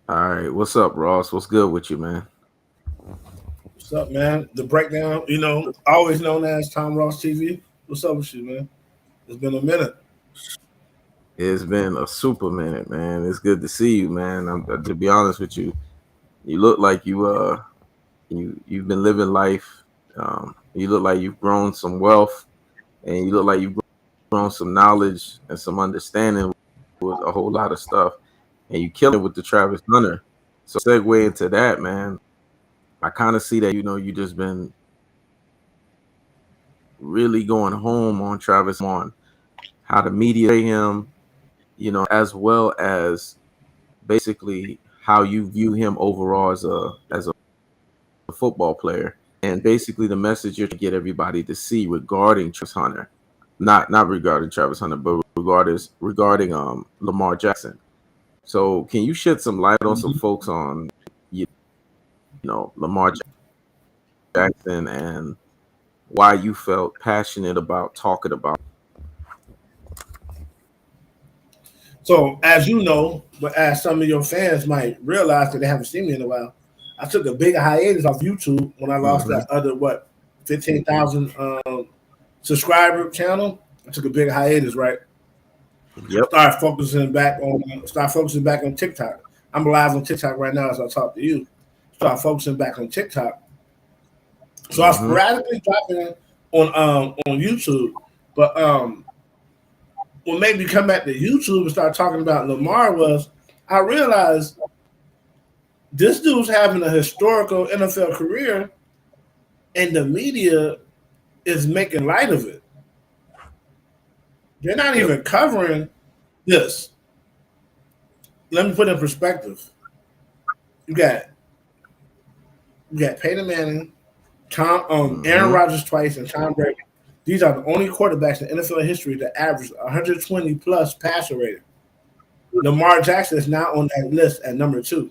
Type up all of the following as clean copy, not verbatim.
All right, what's up, Ross? What's good with you, man? What's up, man? The breakdown, always known as Tom Ross TV. What's up with you, man? It's been a minute. It's been a super minute, man. It's good to see you, man. To be honest with you, you look like you've been living life. You look like you've grown some wealth, and you look like you've grown some knowledge and some understanding with a whole lot of stuff. And you killing it with the Travis Hunter. So segue into that, man. I kind of see that you just been really going home on Travis on how the media him, as well as basically how you view him overall as a football player, and basically the message you're to get everybody to see regarding Travis Hunter, not regarding Travis Hunter, but regarding Lamar Jackson. So can you shed some light on some Mhm. folks on Lamar Jackson and why you felt passionate about talking about? So, as you know, but as some of your fans might realize that they haven't seen me in a while, I took a big hiatus off YouTube when I lost Mm-hmm. that other 15,000 subscriber channel. I took a big hiatus, right? Yep. Start focusing back on TikTok. I'm live on TikTok right now as I talk to you. Start focusing back on TikTok. So I Mm-hmm. sporadically dropping on YouTube, but what made me come back to YouTube and start talking about Lamar was I realized this dude's having a historical NFL career, and the media is making light of it. They're not Yep. even covering this. Let me put it in perspective. You got you got Peyton Manning, Aaron Mm-hmm. Rodgers twice, and Tom Brady. These are the only quarterbacks in NFL history that average 120 plus passer rating. Lamar Jackson is now on that list at number two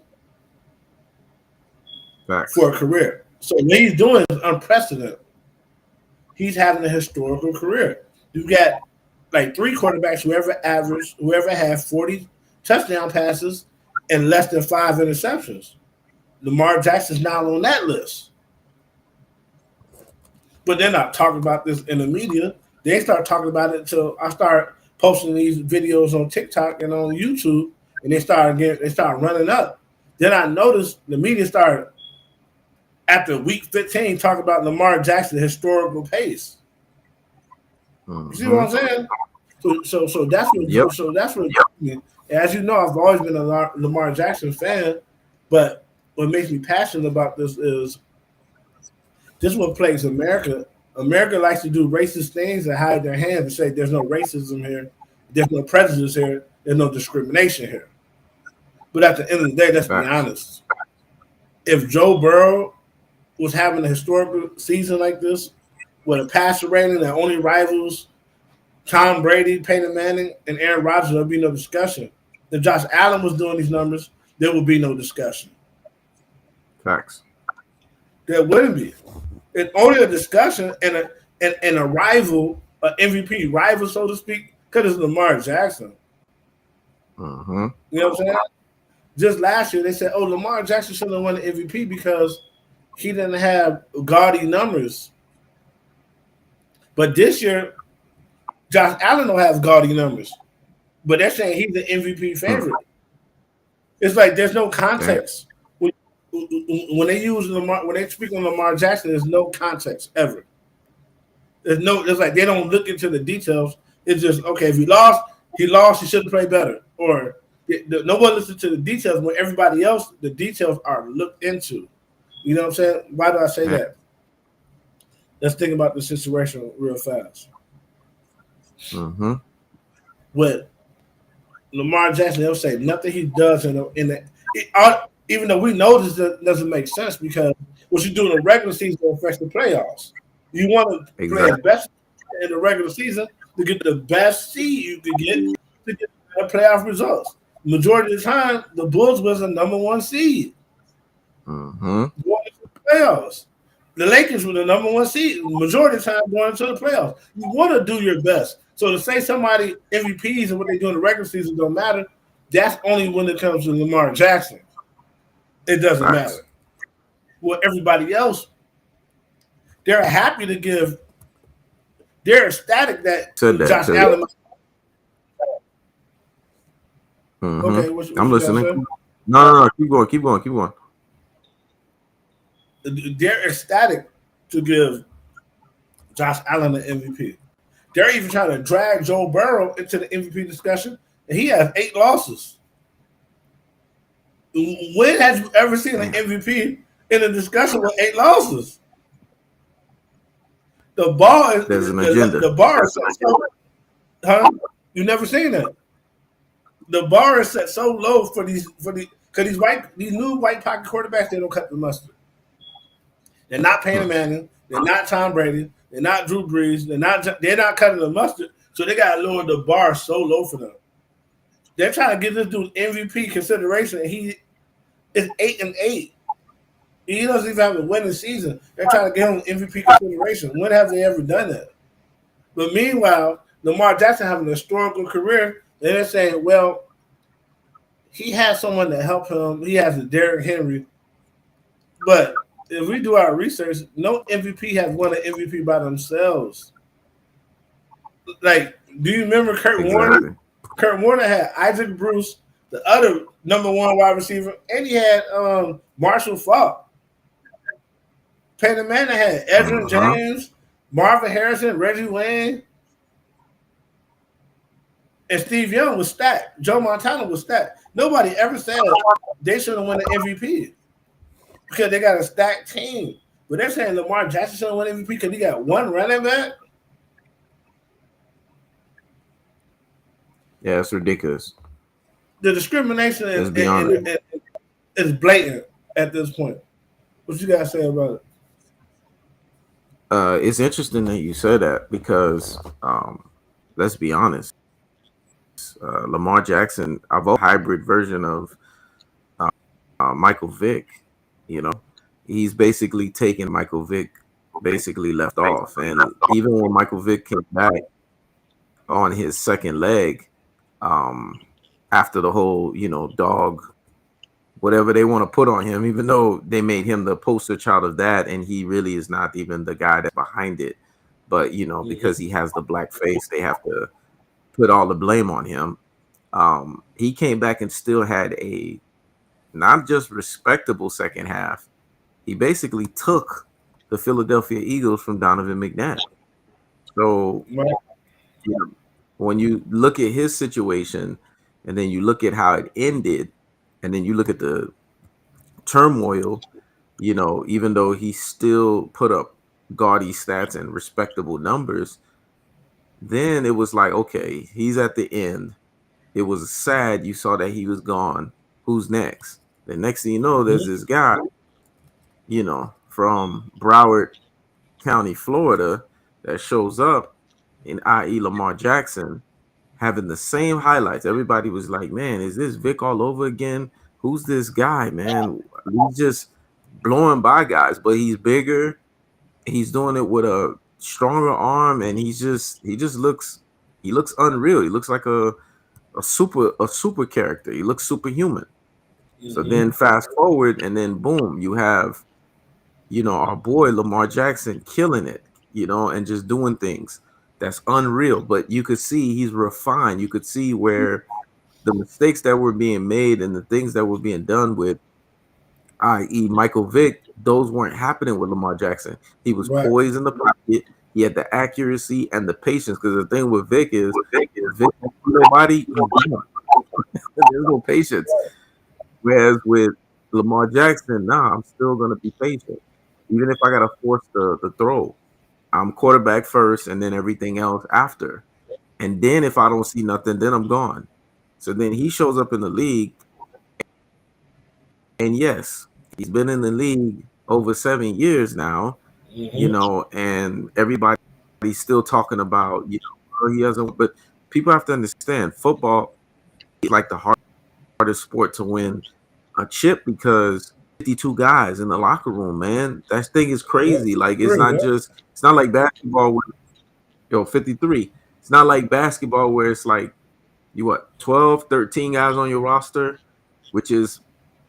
Facts. for a career. So what he's doing is unprecedented. He's having a historical career. You got like three quarterbacks whoever had 40 touchdown passes and less than five interceptions. Lamar Jackson's now on that list. But they're not talking about this in the media. They start talking about it until I start posting these videos on TikTok and on YouTube, and they start running up. Then I noticed the media started after week 15 talking about Lamar Jackson's historical pace. You see what Mm-hmm. I'm saying? So that's Yep. what as you know, I've always been a Lamar Jackson fan, but what makes me passionate about this is this is what plagues America. America likes to do racist things and hide their hands and say there's no racism here, there's no prejudice here, there's no discrimination here. But at the end of the day, let's be Facts. honest. If Joe Burrow was having a historical season like this, with a passer rating that only rivals Tom Brady, Peyton Manning, and Aaron Rodgers, there'll be no discussion. If Josh Allen was doing these numbers, there would be no discussion. Facts. There wouldn't be. It's only a discussion and a rival, an MVP rival, so to speak, because it's Lamar Jackson. Mm-hmm. You know what I'm saying? Just last year, they said, "Oh, Lamar Jackson should have won the MVP because he didn't have gaudy numbers." But this year, Josh Allen don't have gaudy numbers, but they're saying he's the MVP Hmm. favorite. It's like there's no Damn. context when they use Lamar. When they speak on Lamar Jackson, there's no context ever. There's no. It's like they don't look into the details. It's just okay. If he lost, he lost. He should have played better. Or no one listens to the details when everybody else, the details are looked into. You know what I'm saying? Why do I say Damn. that? Let's think about the situation real fast. Mm-hmm. With Lamar Jackson, they'll say nothing he does even though we know this doesn't make sense because what you do in the regular season affects the playoffs. You want to play as Exactly. best in the regular season to get the best seed you can get to get the playoff results. Majority of the time, the Bulls was the number one seed Mm-hmm. going into the playoffs. The Lakers were the number one seed majority of the time going into the playoffs. You want to do your best. So to say somebody MVPs and what they do in the regular season don't matter, that's only when it comes to Lamar Jackson. It doesn't Facts. matter. Well, everybody else, they're happy to give. They're ecstatic that Said that Josh too. Allen. Okay, I'm what you got to listening. say? No. Keep going. Keep going. Keep going. They're ecstatic to give Josh Allen an MVP. They're even trying to drag Joe Burrow into the MVP discussion, and he has 8 losses. When have you ever seen an Damn. MVP in a discussion with 8 losses? The bar is There's an agenda. the bar is set so, huh? You never seen that. The bar is set so low for the because these new white pocket quarterbacks, they don't cut the mustard. They're not Peyton Hmm. Manning. They're not Tom Brady. They're not Drew Brees. They're not cutting the mustard. So they got to lower the bar so low for them. They're trying to give this dude MVP consideration, and he is 8-8. He doesn't even have a winning season. They're trying to give him MVP consideration. When have they ever done that? But meanwhile, Lamar Jackson having a historical career, and they're saying, well, he has someone to help him. He has a Derrick Henry. But if we do our research, no MVP has won an MVP by themselves. Like, do you remember Kurt Warner? Exactly. Kurt Warner had Isaac Bruce, the other #1 wide receiver, and he had Marshall Faulk. Peyton Manning had Edgerrin Uh-huh. James, Marvin Harrison, Reggie Wayne, and Steve Young was stacked. Joe Montana was stacked. Nobody ever said they should have won the MVP because they got a stacked team. But they're saying Lamar Jackson should have won MVP because he got one running back. Yeah, it's ridiculous. The discrimination It's beyond it. is blatant at this point. What you gotta say about it? It's interesting that you said that because let's be honest. Lamar Jackson, I've always hybrid version of Michael Vick. You know, he's basically taken Michael Vick basically left off, and even when Michael Vick came back on his second leg, um, after the whole dog whatever they want to put on him, even though they made him the poster child of that, and he really is not even the guy that's behind it. But because he has the black face, they have to put all the blame on him. He came back and still had a not just respectable second half. He basically took the Philadelphia Eagles from Donovan McNabb. So Right. when you look at his situation, and then you look at how it ended, and then you look at the turmoil, even though he still put up gaudy stats and respectable numbers, then it was like, okay, he's at the end. It was sad. You saw that he was gone. Who's next? The next thing you know, there's this guy, from Broward County, Florida, that shows up in i.e. Lamar Jackson having the same highlights. Everybody was like, man, is this Vick all over again? Who's this guy, man? He's just blowing by guys, but he's bigger. He's doing it with a stronger arm, and he looks unreal. He looks like a super character. He looks superhuman. So then fast forward, and then boom, you have our boy Lamar Jackson killing it, and just doing things that's unreal. But you could see he's refined. You could see where the mistakes that were being made and the things that were being done with, i.e. Michael Vick, those weren't happening with Lamar Jackson. He was Right. poised in the pocket. He had the accuracy and the patience. Because the thing with Vick is, Vick nobody, there's no patience. Whereas with Lamar Jackson, nah, I'm still gonna be patient, even if I gotta force the throw. I'm quarterback first, and then everything else after. And then if I don't see nothing, then I'm gone. So then he shows up in the league, and yes, he's been in the league over 7 years now, and everybody's still talking about, he hasn't. But people have to understand, football is like the hardest sport to win a chip because 52 guys in the locker room, man. That thing is crazy. Like it's not like basketball where 53. It's not like basketball where it's like 12, 13 guys on your roster, which is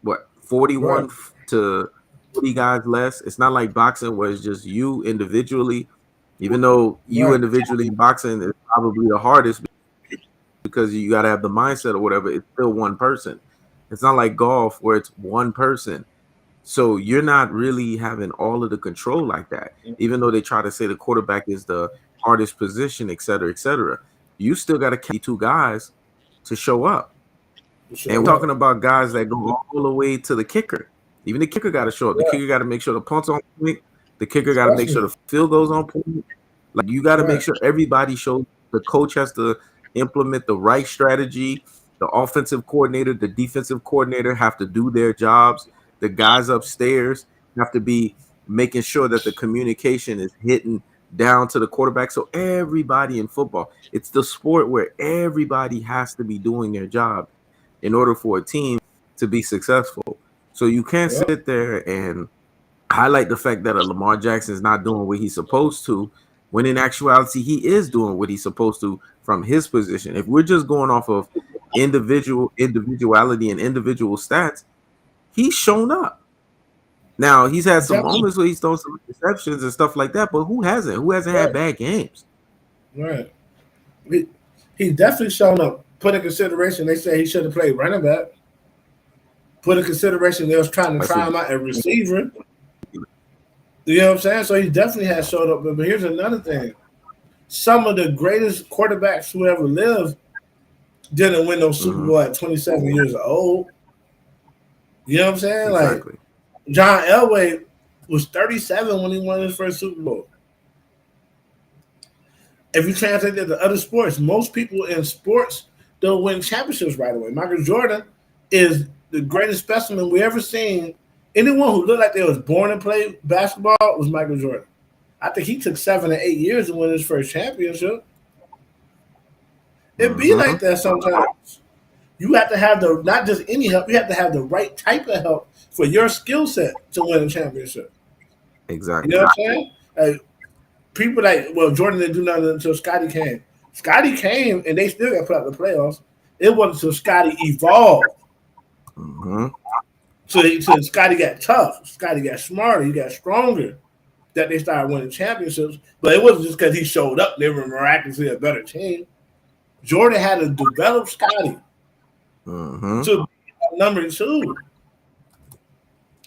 what Right. 41 to 40 guys less. It's not like boxing where it's just you individually. Even though you Right. individually boxing is probably the hardest because you got to have the mindset or whatever. It's still one person. It's not like golf where it's one person. So you're not really having all of the control like that. Even though they try to say the quarterback is the hardest position, et cetera, et cetera. You still got to carry two guys to show up. For And we're sure. talking about guys that go all the way to the kicker. Even the kicker got to show up. The Right. kicker got to make sure the punt's on point. The kicker got to make sure Especially. the field goes on point. Like you got to make Right. sure everybody shows. The coach has to implement the right strategy. The offensive coordinator, the defensive coordinator have to do their jobs. The guys upstairs have to be making sure that the communication is hitting down to the quarterback. So everybody in football, it's the sport where everybody has to be doing their job in order for a team to be successful. So you can't Yep. sit there and highlight the fact that a Lamar Jackson is not doing what he's supposed to, when in actuality he is doing what he's supposed to from his position. If we're just going off of individuality and individual stats, he's shown up. Now he's had some Definitely. moments where he's thrown some receptions and stuff like that, but who hasn't? Who hasn't had Right. bad games? Right. He, he's definitely shown up. Put in consideration, they say he should have played running back. Put in consideration, they was trying to That's try him out at receiver. You know what I'm saying? So he definitely has showed up. But here's another thing: some of the greatest quarterbacks who ever lived didn't win no Super mm-hmm. Bowl at 27 years old. You know what I'm saying? Like Exactly. John Elway was 37 when he won his first Super Bowl. If you translate that to other sports, most people in sports don't win championships right away. Michael Jordan is the greatest specimen we ever seen. Anyone who looked like they was born to play basketball was Michael Jordan. I think he took 7 or 8 years to win his first championship. It be Mm-hmm. like that sometimes. You have to have the not just any help. You have to have the right type of help for your skill set to win a championship. You know Exactly. what I'm saying? Like, people like, well, Jordan didn't do nothing until Scotty came. Scotty came and they still got put out the playoffs. It wasn't until Scotty evolved. Mm-hmm. So Scotty got tough. Scotty got smarter. He got stronger. That they started winning championships. But it wasn't just because he showed up. They were miraculously a better team. Jordan had to develop Scotty Mm-hmm. to be number two.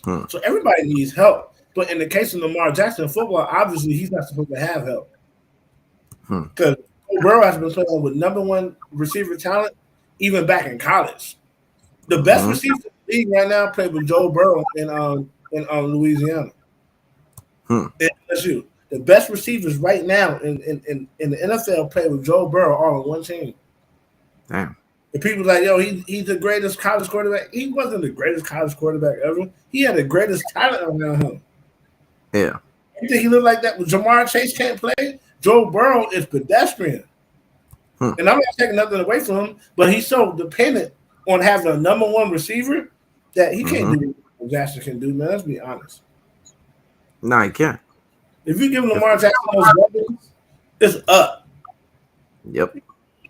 Hmm. So everybody needs help. But in the case of Lamar Jackson in football, obviously he's not supposed to have help. Because Burrow has been playing with number one receiver talent even back in college. The best Mm-hmm. receiver in the league right now played with Joe Burrow in Louisiana. Hmm. LSU. The best receivers right now in the NFL play with Joe Burrow all on one team. Damn. And people like, yo, he's the greatest college quarterback. He wasn't the greatest college quarterback ever. He had the greatest talent around him. Yeah. You think he looked like that when Jamar Chase can't play? Joe Burrow is pedestrian. And I'm not taking nothing away from him, but he's so dependent on having a number one receiver that he can't do what Jackson can do, man. Let's be honest. No, he can't. If you give Lamar Jackson those weapons, it's up. Yep.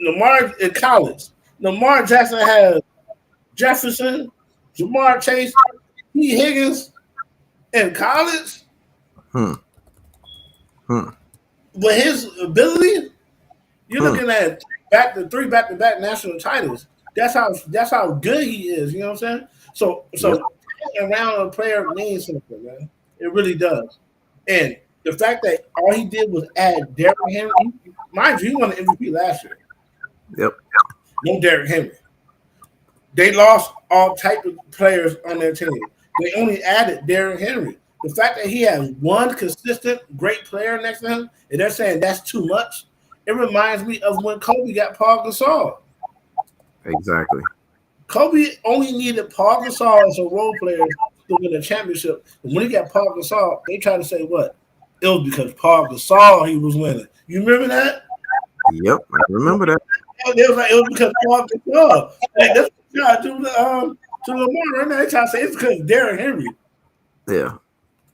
Lamar in college, Lamar Jackson has Jefferson, Jamar Chase, T. Higgins in college. But his ability, you're looking at three back-to-back national titles. That's how good he is. You know what I'm saying? So around a player means something, man. It really does. And the fact that all he did was add Derrick Henry, mind you, he won the MVP last year. Yep. No Derrick Henry. They lost all type of players on their team. They only added Derrick Henry. The fact that he has one consistent great player next to him, and they're saying that's too much, it reminds me of when Kobe got Paul Gasol. Exactly. Kobe only needed Paul Gasol as a role player to win a championship. And when he got Paul Gasol, they tried to say what? It was because Paul Gasol he was winning. You remember that? Yep. I remember that. It was like it was because Paul Gasol. Like, that's what they tried to Lamar right now. They try to say it's because Derrick Henry. Yeah.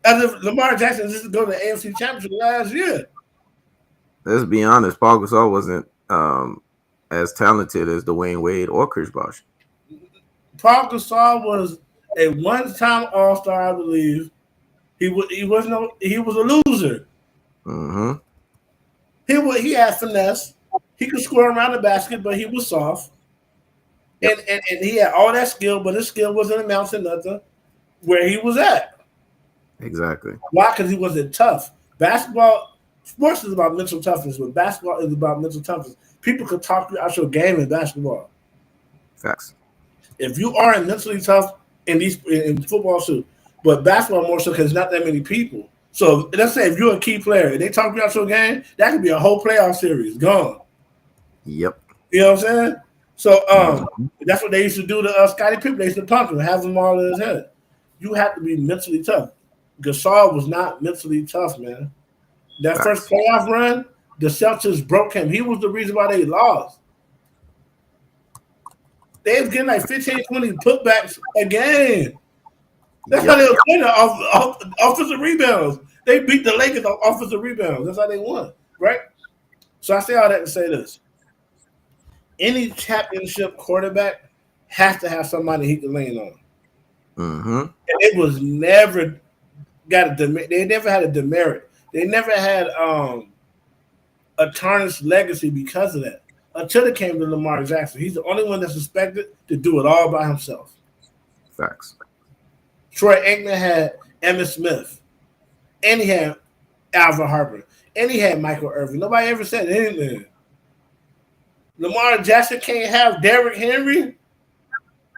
As if Lamar Jackson just go to the AFC Championship last year. Let's be honest. Paul Gasol wasn't as talented as Dwayne Wade or Chris Bosh. Paul Gasol was A one-time All-Star, I believe. He was a loser. Mm-hmm. He had finesse. He could score around the basket, but he was soft. Yep. And he had all that skill, but his skill wasn't amounting to nothing where he was at. Exactly. Why? Because he wasn't tough. Basketball, sports is about mental toughness, but basketball is about mental toughness. People could talk you out your game in basketball. Facts. If you aren't mentally tough in football too, but basketball more so because not that many people. So let's say if you're a key player and they talk you out your game, that could be a whole playoff series gone. Yep. You know what I'm saying? So Mm-hmm. that's what they used to do to Scottie Pippen. They used to punk him, have him all in his head. You have to be mentally tough. Gasol was not mentally tough, man. That first Facts. playoff run, the Celtics broke him. He was the reason why they lost. They was getting like 15, 20 putbacks a game. That's how Yep. they were winning off offensive rebounds. They beat the Lakers on offensive rebounds. That's how they won, right? So I say all that to say this. Any championship quarterback has to have somebody he can lean on. Mm-hmm. And it was never they never had a demerit. They never had a tarnished legacy because of that. Until it came to Lamar Jackson. He's the only one that's expected to do it all by himself. Facts. Troy Aikman had Emmitt Smith. And he had Alvin Harper. And he had Michael Irvin. Nobody ever said anything. Lamar Jackson can't have Derrick Henry.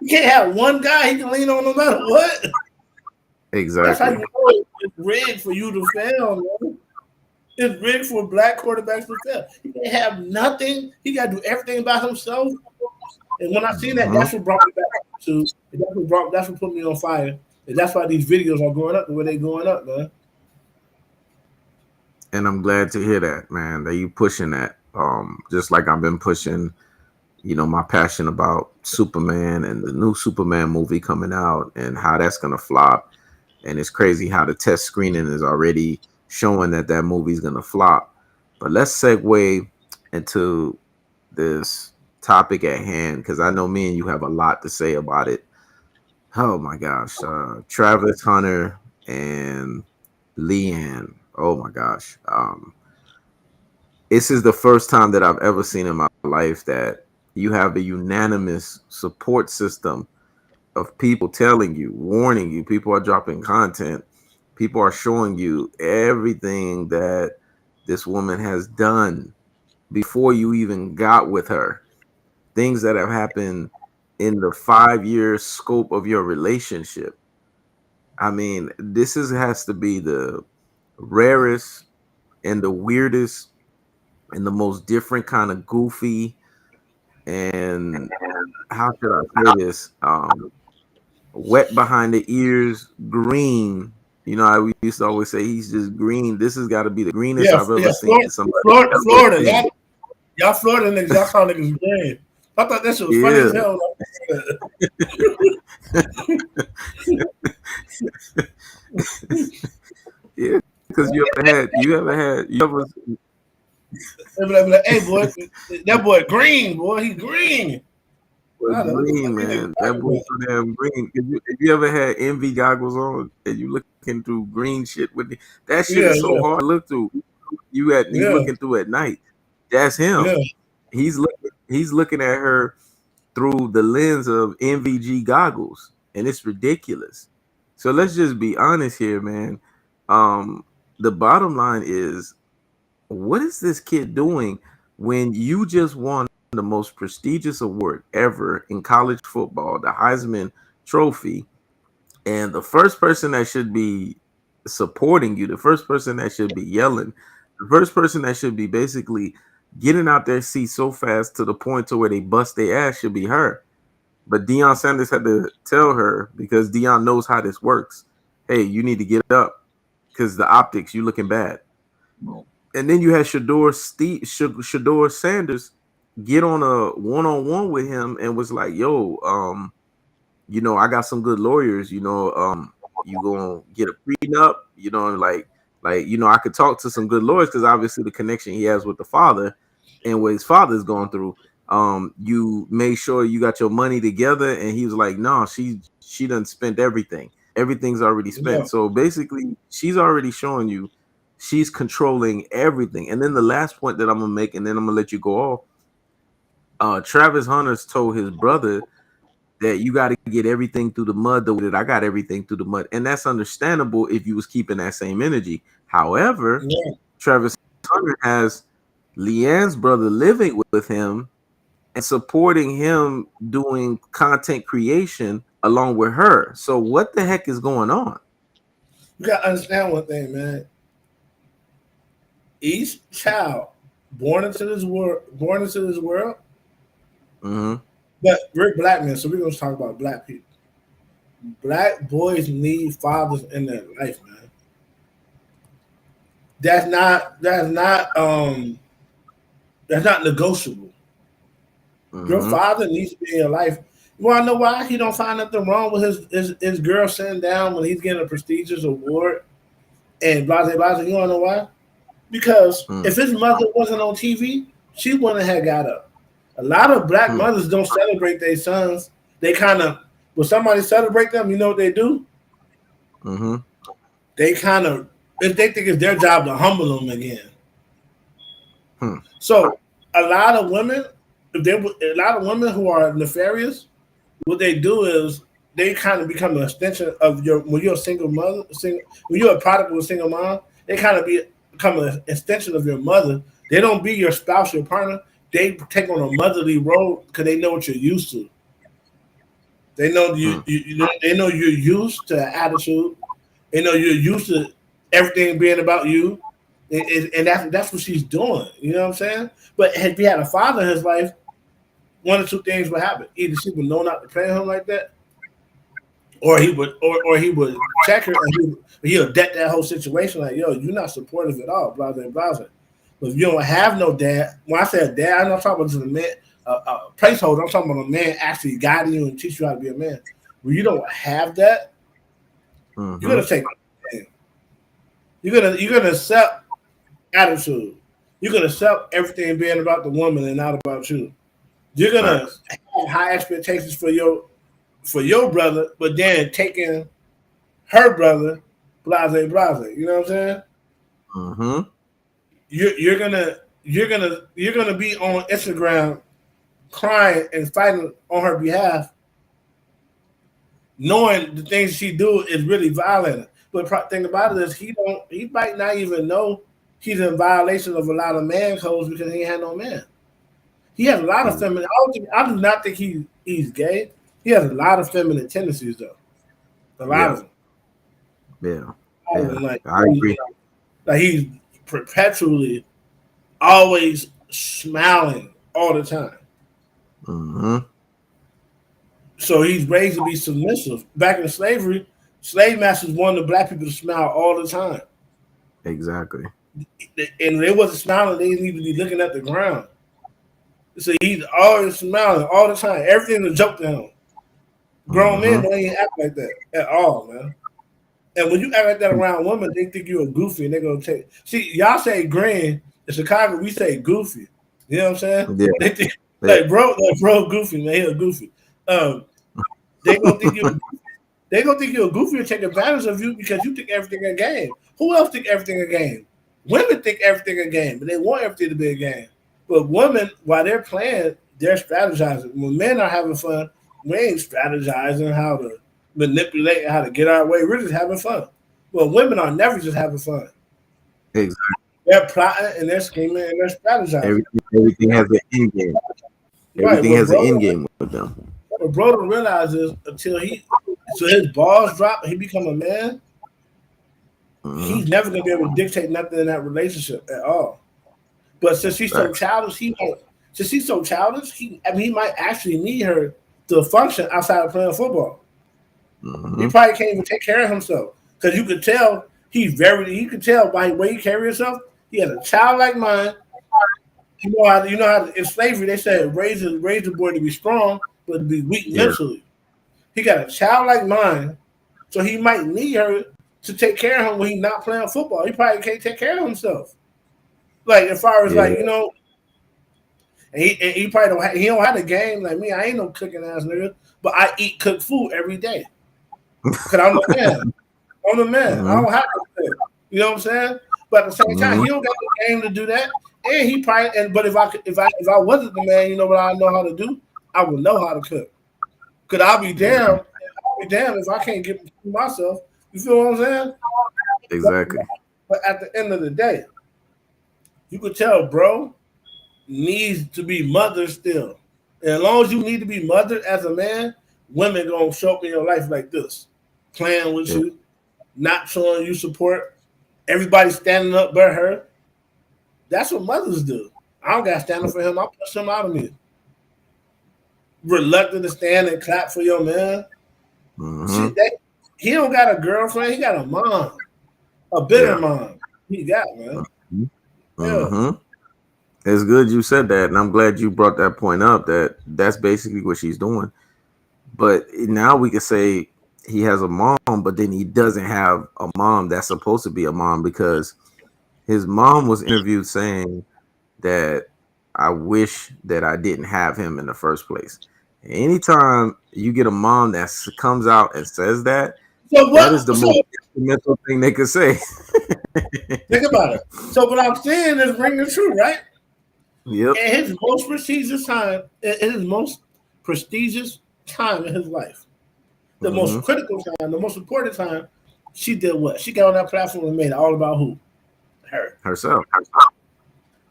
He can't have one guy he can lean on no matter what. That's how you Exactly. know it's rigged for you to fail, man. It's rigged for black quarterbacks to fail. He can't have nothing. He got to do everything by himself. And when I seen that, Mm-hmm. that's what brought me back to. That's what put me on fire. And that's why these videos are going up the way they're going up, man. And I'm glad to hear that, man. That you pushing that. Just like I've been pushing, my passion about Superman and the new Superman movie coming out and how that's gonna flop. And it's crazy how the test screening is already showing that that movie's gonna flop. But let's segue into this topic at hand because I know me and you have a lot to say about it. Oh my gosh, Travis Hunter and Leanne. Oh my gosh, this is the first time that I've ever seen in my life that you have a unanimous support system of people telling you, warning you. People are dropping content. People are showing you everything that this woman has done before you even got with her. Things that have happened in the 5 year scope of your relationship. I mean, this has to be the rarest and the weirdest and the most different kind of goofy and how should I say this? Wet behind the ears, green. We used to always say he's just green. This has got to be the greenest Yeah, I've ever yeah, seen somebody ever Florida. seen. Y'all Florida niggas, y'all call niggas green. I thought that shit was funny Yeah. as hell. Yeah, because you ever They be like, hey boy, that boy green, boy, he green. was I don't know what the fuck green, these niggas man. That talking boy about. so damn green. If you ever had envy goggles on and you looking through green shit that shit Yeah, is so yeah, hard to look through. You yeah, looking through at night. That's yeah. him. He's looking at her through the lens of MVG goggles, and it's ridiculous. So let's just be honest here, man. Um, the bottom line is, what is this kid doing when you just won the most prestigious award ever in college football, the Heisman Trophy, and the first person that should be supporting you, the first person that should be yelling, the first person that should be basically getting out their seat so fast to the point to where they bust their ass should be her. But Deion Sanders had to tell her because Deion knows how this works. Hey, you need to get up because the optics, you looking bad. And then you had Shador Sanders get on a one-on-one with him and was like, yo, I got some good lawyers, you gonna get a prenup, and I could talk to some good lawyers because obviously the connection he has with the father and what his father's going through. You made sure you got your money together, and he was like, no, she done spent everything. Everything's already Yeah. spent. So basically, she's already showing you she's controlling everything. And then the last point that I'm gonna make, and then I'm gonna let you go off. Travis Hunter's told his brother that you got to get everything through the mud the way that I got everything through the mud, and that's understandable if you was keeping that same energy. However, Yeah. Travis Hunter has Leanne's brother living with him and supporting him doing content creation along with her. So what the heck is going on? You gotta understand one thing, man. Each child born into this world, Mm-hmm. but we're black men, so we're gonna talk about black people. Black boys need fathers in their life, man. That's not negotiable. Your Mm-hmm. father needs to be in your life. You wanna know why he don't find nothing wrong with his girl sitting down when he's getting a prestigious award and blah blah blah. You wanna know why? Because Mm-hmm. if his mother wasn't on TV, she wouldn't have got up. A lot of black mothers don't celebrate their sons. They kind of, when somebody celebrate them, you know what they do? Mm-hmm. They kind of, if they think it's their job to humble them again. Hmm. So a lot of women, a lot of women who are nefarious, what they do is they kind of become an extension of your. When you're a single mother, when you're a product of a single mom, they kind of become an extension of your mother. They don't be your spouse, your partner. They take on a motherly role because they know what you're used to. They know they know you're used to attitude. They know you're used to everything being about you, and that's what she's doing. You know what I'm saying? But if he had a father in his life, one or two things would happen. Either she would know not to play him like that, or he would check her, and he'll deck that whole situation like, yo, you're not supportive at all, blah blah blah. But if you don't have no dad, when I say dad, I'm not talking about just a man, a placeholder. I'm talking about a man actually guiding you and teach you how to be a man. When you don't have that, you're Mm-hmm. gonna take. You're gonna accept attitude. You're gonna accept everything being about the woman and not about you. You're gonna Facts. have high expectations for your brother, but then taking her brother, blase blase. You know what I'm saying? Mm-hmm. You're gonna be on Instagram crying and fighting on her behalf, knowing the things she do is really violent. But the thing about it is he might not even know he's in violation of a lot of man codes because he ain't had no man. He has a lot of feminine. I do not think he's gay. He has a lot of feminine tendencies though. A lot Yeah. of them. Yeah. A lot of Yeah. them I agree. like he's perpetually always smiling all the time. Mm-hmm. So he's raised to be submissive. Back in slavery, slave masters wanted black people to smile all the time. Exactly. And they wasn't smiling, they need to be looking at the ground. So he's always smiling all the time. Everything's a joke to him. Grown men Mm-hmm. don't even act like that at all, man. And when you act like that around women, they think you're a goofy and they're gonna take. See, y'all say green in Chicago, we say goofy. You know what I'm saying? Yeah. They think Yeah. like bro goofy, man. He a goofy. Um, they gonna think you're a goofy and take advantage of you because you think everything a game. Who else think everything a game? Women think everything a game, but they want everything to be a game. But women, while they're playing, they're strategizing. When men are having fun, we ain't strategizing how to manipulate, how to get our way. We're just having fun. Well, women are never just having fun. Exactly. They're plotting and they're scheming and they're strategizing. Everything has an end game. Right. Everything has an end game with them. What bro don't realize is so his balls drop and he become a man, Mm-hmm. he's never gonna be able to dictate nothing in that relationship at all. But since she's so Facts. childish, he might actually need her to function outside of playing football. He Mm-hmm. probably can't even take care of himself because you can tell by the way he carries himself. He has a childlike mind. You know how in slavery they said raise the boy to be strong, but to be weak Yeah. mentally. He got a childlike mind, so he might need her to take care of him when he's not playing football. He probably can't take care of himself. Like as far as Yeah. And he probably don't have the game like me. I ain't no cooking ass nigga, but I eat cooked food every day. Cause I'm the man. I'm the man. I don't have to cook. You know what I'm saying? But at the same time, he don't got the game to do that. And he probably but if I wasn't the man, you know what I know how to do? I would know how to cook. Cause I'll be damned if I can't get myself. You feel what I'm saying? Exactly. But at the end of the day, you could tell, bro, needs to be mothered still. And as long as you need to be mothered as a man, women gonna show up in your life like this, playing with you, not showing you support. Everybody standing up but her. That's what mothers do. I don't got to stand up for him. I'll push him out of me. Reluctant to stand and clap for your man. He don't got a girlfriend. He got a mom, a bitter mom. He got, man. It's good you said that, and I'm glad you brought that point up. That's basically what she's doing. But now we can say he has a mom, but then he doesn't have a mom that's supposed to be a mom, because his mom was interviewed saying that I wish that I didn't have him in the first place. Anytime you get a mom that comes out and says that, that is the most instrumental thing they could say. Think about it. So what I'm saying is ringing true, right? Yep. In his most prestigious time, in his life, the most critical time, the most important time, she did what? She got on that platform and made it all about who? Herself.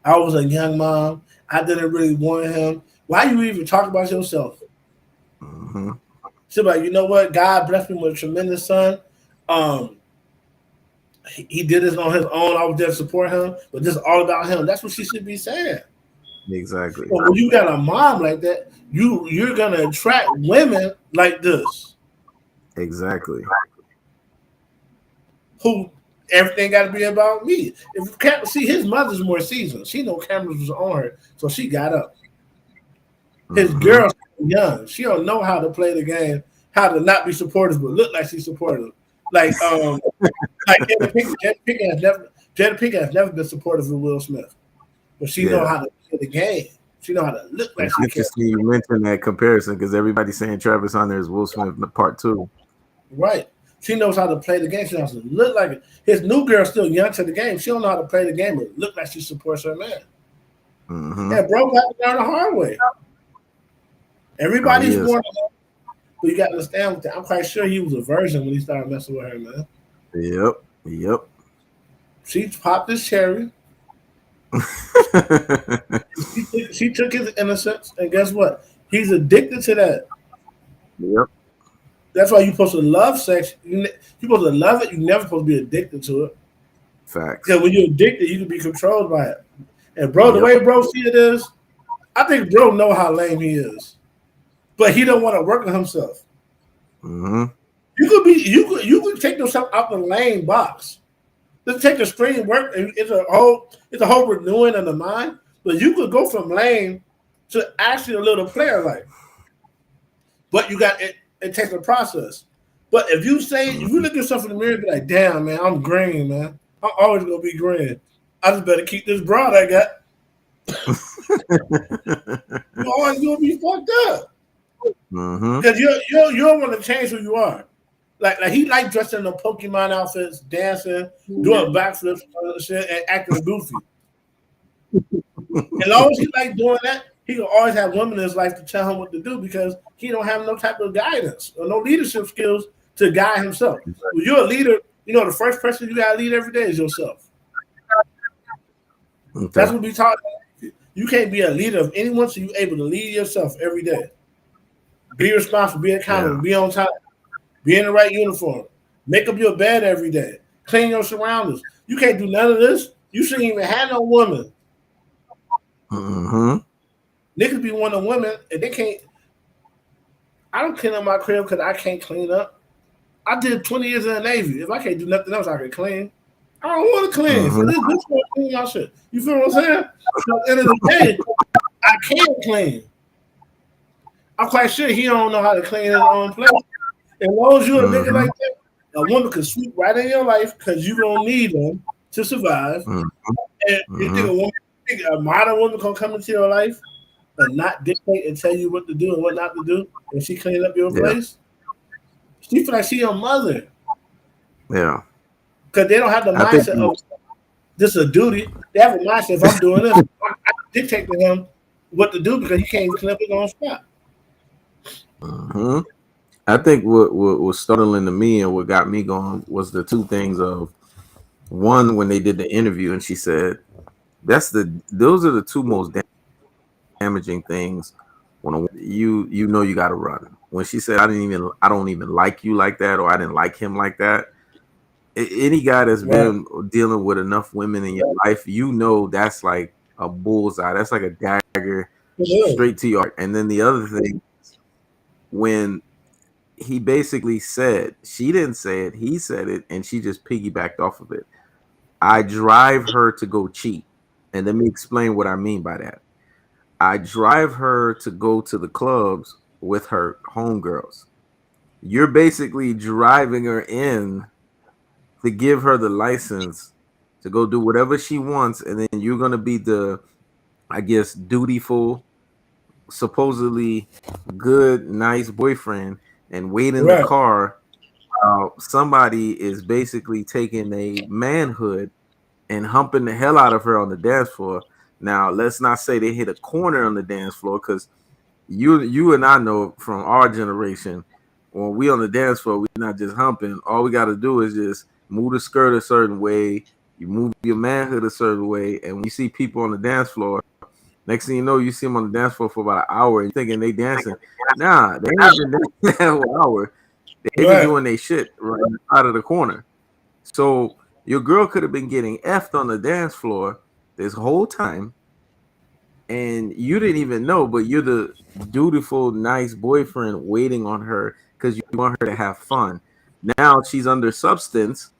I was a young mom. I didn't really want him. Why you even talk about yourself? She's like, you know what? God blessed me with a tremendous son. He did this on his own. I was there to support him, but this is all about him. That's what she should be saying. Exactly. So when you got a mom like that, you're gonna attract women like this. Exactly. Who everything got to be about me. If see, his mother's more seasoned. She know cameras was on her, so she got up. His girl's young. She don't know how to play the game, how to not be supportive but look like she's supportive. Like Jada Pinkett has never been supportive of Will Smith, but she know how to play the game. She know how to look like she can. You mentioned that comparison because everybody's saying Travis Hunter is Will Smith part 2. Right. She knows how to play the game. She knows how to look like it. His new girl's still young to the game. She don't know how to play the game, but look like she supports her man. And bro got to learn the hard way. Everybody's born, but you got to understand with that. I'm quite sure he was a virgin when he started messing with her, man. Yep. She popped his cherry. she took his innocence, and guess what? He's addicted to that. Yep. That's why you're supposed to love sex. You're supposed to love it. You're never supposed to be addicted to it. Facts. Because when you're addicted, you can be controlled by it. And bro, the way bro see it is, I think bro know how lame he is, but he don't want to work on himself. You could take yourself out the lame box. Let's take a stream work. It's a whole renewing of the mind. But you could go from lame to actually a little player like. But you got it. It takes a process. But if you look at yourself in the mirror and be like, damn, man, I'm green, man. I'm always going to be green. I just better keep this broad I got. You're always going to be fucked up. Because you don't want to change who you are. Like he like dressing in the Pokemon outfits, dancing, doing backflips and shit, and acting goofy. As long as he like doing that, he will always have women in his life to tell him what to do because he don't have no type of guidance or no leadership skills to guide himself. When you're a leader, the first person you gotta lead every day is yourself. Okay. That's what we talk about. You can't be a leader of anyone, so you're able to lead yourself every day. Be responsible, be accountable, be on time, be in the right uniform, make up your bed every day, clean your surroundings. You can't do none of this. You shouldn't even have no woman. Niggas be wanting women and they can't. I don't clean up my crib because I can't clean up. I did 20 years in the Navy. If I can't do nothing else, I can clean. I don't want to clean. So this one clean my shit. You feel what I'm saying? So at the end of the day, I can't clean. I'm quite sure he don't know how to clean his own place. As long as you're a nigga like that, a woman can sweep right in your life because you don't need them to survive. And you think a modern woman gonna come into your life and not dictate and tell you what to do and what not to do, and she clean up your Yeah. place, she feel like she your mother. Yeah. Because they don't have the I think. mindset of this is a duty. They have a mindset if I'm doing this, I dictate to him what to do because he can't even clean up his own spot. Mhm. I think what was startling to me and what got me going was the two things of one when they did the interview and she said those are the two most damaging things when you know you got to run. When she said I don't even like you like that, or I didn't like him like that. Any guy that's Right. been dealing with enough women in your life, you know that's like a bullseye. That's like a dagger Yeah. straight to your heart. And then the other thing, when he basically said, she didn't say it, he said it, and she just piggybacked off of it. I drive her to go cheat. And let me explain what I mean by that. I drive her to go to the clubs with her homegirls. You're basically driving her in to give her the license to go do whatever she wants, and then you're gonna be the, I guess, dutiful, supposedly good, nice boyfriend, and wait in the Right. car. Somebody is basically taking a manhood and humping the hell out of her on the dance floor. Now, let's not say they hit a corner on the dance floor, because you and I know from our generation, when we on the dance floor, we're not just humping. All we got to do is just move the skirt a certain way, you move your manhood a certain way, and when you see people on the dance floor, next thing you know, you see them on the dance floor for about an hour, and you're thinking they dancing. Nah, they ain't been dancing that whole hour. They been Right. doing their shit right out of the corner. So your girl could have been getting effed on the dance floor this whole time, and you didn't even know, but you're the dutiful, nice boyfriend waiting on her because you want her to have fun. Now she's under substance,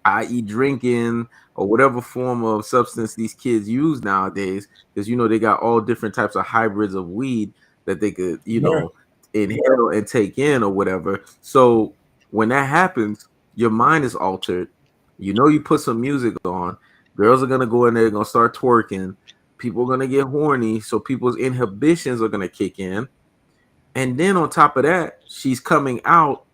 i.e., drinking or whatever form of substance these kids use nowadays, because they got all different types of hybrids of weed that they could, Right. inhale and take in or whatever. So when that happens, your mind is altered. You put some music on, girls are gonna go in there, gonna start twerking, people are gonna get horny, so people's inhibitions are gonna kick in. And then on top of that, she's coming out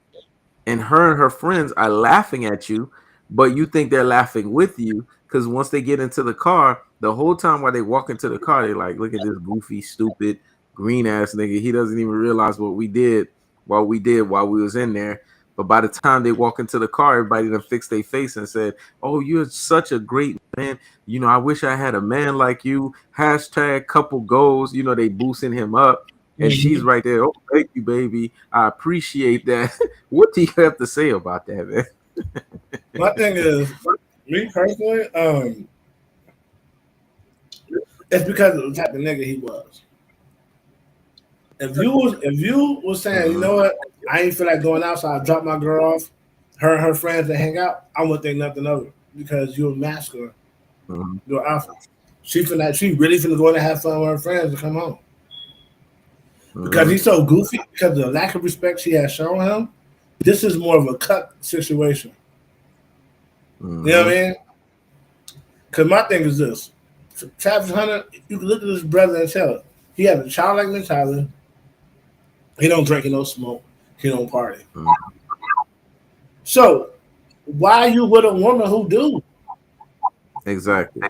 and her friends are laughing at you, but you think they're laughing with you, because once they get into the car, the whole time while they walk into the car, they're like, look at this goofy, stupid, green ass nigga. He doesn't even realize what we did while we was in there. But by the time they walk into the car, everybody done fixed their face and said, oh, you're such a great man. I wish I had a man like you. Hashtag couple goals. They boosting him up. And she's Mm-hmm. right there. Oh, thank you, baby. I appreciate that. What do you have to say about that, man? My thing is, me personally, it's because of the type of nigga he was. If you was saying, you Mm-hmm. know what, I ain't feel like going out, so I dropped my girl off, her and her friends to hang out, I wouldn't think nothing of it because you're masculine, Mm-hmm. you're alpha. She really finna go in and have fun with her friends and come home. Because Mm-hmm. he's so goofy, because of the lack of respect she has shown him, this is more of a cut situation. You know what Mm-hmm. I mean? Because my thing is this. Travis Hunter, you can look at this brother and tell he has a childlike mentality. He don't drink, he don't smoke, he don't party. Mm-hmm. So why you with a woman who do? Exactly.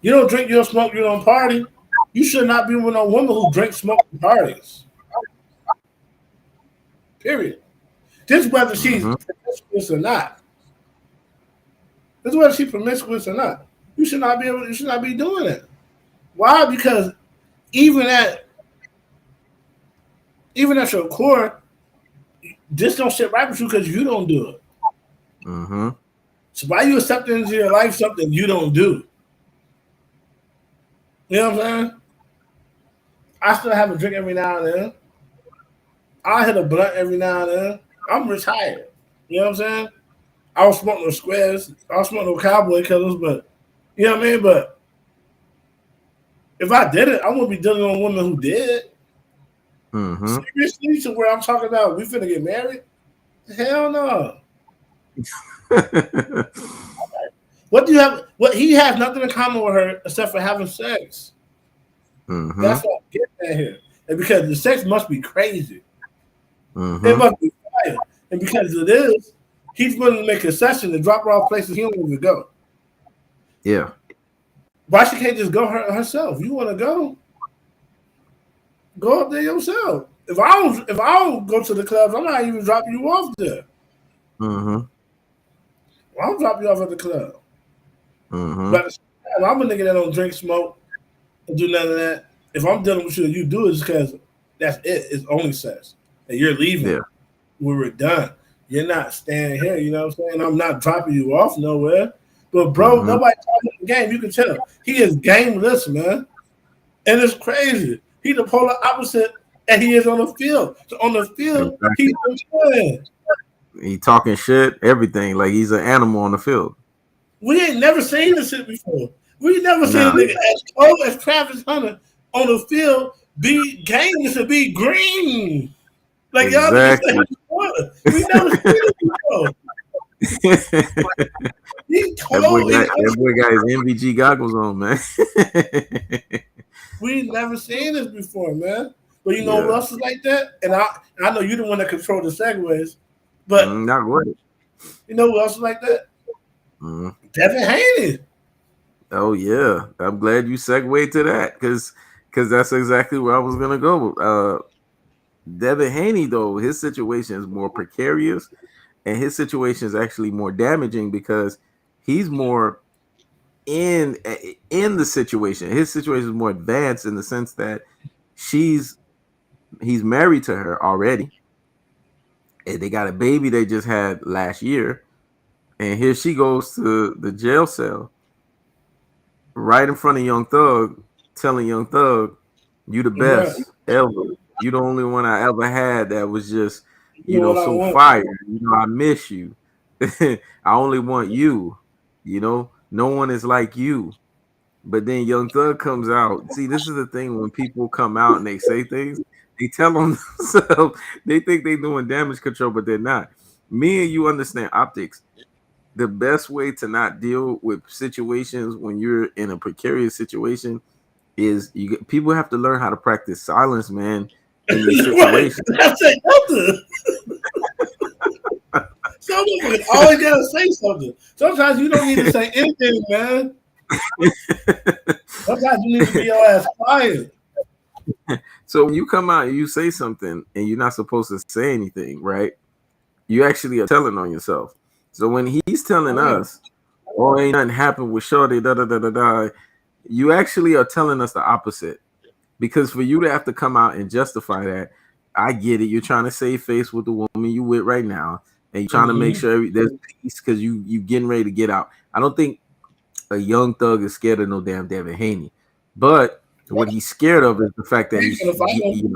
You don't drink, you don't smoke, you don't party. You should not be with a woman who drinks, smoke, and parties. Period. This whether she's Mm-hmm. promiscuous or not. This whether she's promiscuous or not. You should not be doing it. Why? Because even at even at your core, this don't sit right with you because you don't do it. Mm-hmm. So why you accepting into your life something you don't do? You know what I'm saying? I still have a drink every now and then. I hit a blunt every now and then. I'm retired. You know what I'm saying? I don't smoke no squares. I don't smoke no cowboy killers, but you know what I mean? But if I did it, I wouldn't be dealing with a woman who did. Mm-hmm. Seriously, to where I'm talking about we finna get married? Hell no. What do you have? What he has nothing in common with her except for having sex. That's what I'm getting at here. And because the sex must be crazy. It Mm-hmm. must be fire. And because it is, he's willing to make a concession to drop her off places he don't even go. Yeah. Why she can't just go herself? You want to go up there yourself. If I don't go to the clubs, I'm not even dropping you off there. Mm-hmm. I'll drop you off at the club. Mm-hmm. But I'm a nigga that don't drink, smoke, and do none of that. If I'm dealing with you, you do it because that's it. It's only sex. And you're leaving. Yeah. We were done. You're not staying here. You know what I'm saying? I'm not dropping you off nowhere. But bro, Mm-hmm. nobody talking the game. You can tell he is gameless, man, and it's crazy. He's the polar opposite, and he is on the field. So on the field, he's Exactly. playing. He talking shit, everything. Like he's an animal on the field. We ain't never seen this shit before. We never seen a Nah. nigga as cold as Travis Hunter on the field be gameless and be green. Like y'all niggas say, Exactly. we never seen it before. He's cold. That boy got his MVG goggles on, man. We never seen this before, man. But you know who Yeah. else is like that? And I know you're the one that control the segues, but Not good. you know who else is like that? Mm. Devin Haney. Oh yeah, I'm glad you segued to that because that's exactly where I was gonna go. Devin Haney though, his situation is more precarious, and his situation is actually more damaging because he's more in the situation. His situation is more advanced in the sense that he's married to her already, and they got a baby they just had last year, and here she goes to the jail cell right in front of Young Thug, telling Young Thug, "You the Right. best ever. You the only one I ever had that was just, You know what I so want? fire. I miss you. I only want you. No one is like you." But then Young Thug comes out. See, this is the thing when people come out and they say things, they tell themselves they think they're doing damage control, but they're not. Me and you understand optics. The best way to not deal with situations when you're in a precarious situation is people have to learn how to practice silence, man, in these Right. situations. I say something. Some motherfuckers always gotta say something. Sometimes you don't need to say anything, man. Sometimes you need to be your ass quiet. So when you come out and you say something and you're not supposed to say anything, right? You actually are telling on yourself. So when he's telling Right. us, "Oh, ain't nothing happened with Shorty," da da da da da, you actually are telling us the opposite. Because for you to have to come out and justify that, I get it. You're trying to save face with the woman you with right now, and you're trying to make sure there's peace because you getting ready to get out. I don't think a Young Thug is scared of no damn Devin Haney, but what he's scared of is the fact that He's gonna fight him.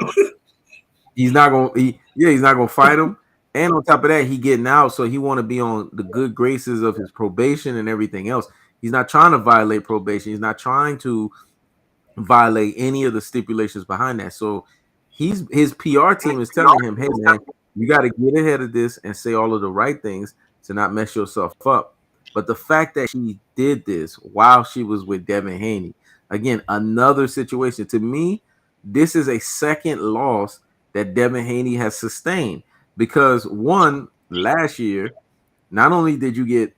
he's not gonna he's not gonna fight him. And on top of that, he getting out, so he want to be on the good graces of his probation and everything else. He's not trying to violate probation. He's not trying to violate any of the stipulations behind that. So his PR team is telling him, "Hey man, you got to get ahead of this and say all of the right things to not mess yourself up." But the fact that she did this while she was with Devin Haney, again, another situation. To me, this is a second loss that Devin Haney has sustained because one, last year, not only did you get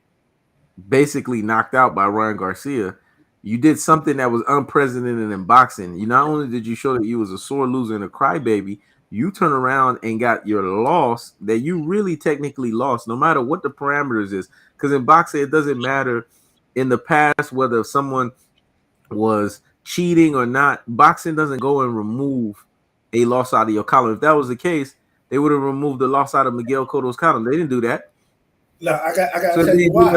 basically knocked out by Ryan Garcia, you did something that was unprecedented in boxing. You not only did you show that you was a sore loser and a crybaby, you turn around and got your loss that you really technically lost, no matter what the parameters is. Because in boxing, it doesn't matter in the past whether someone was cheating or not. Boxing doesn't go and remove a loss out of your column. If that was the case, they would have removed the loss out of Miguel Cotto's column. They didn't do that. No, I So gotta tell you why.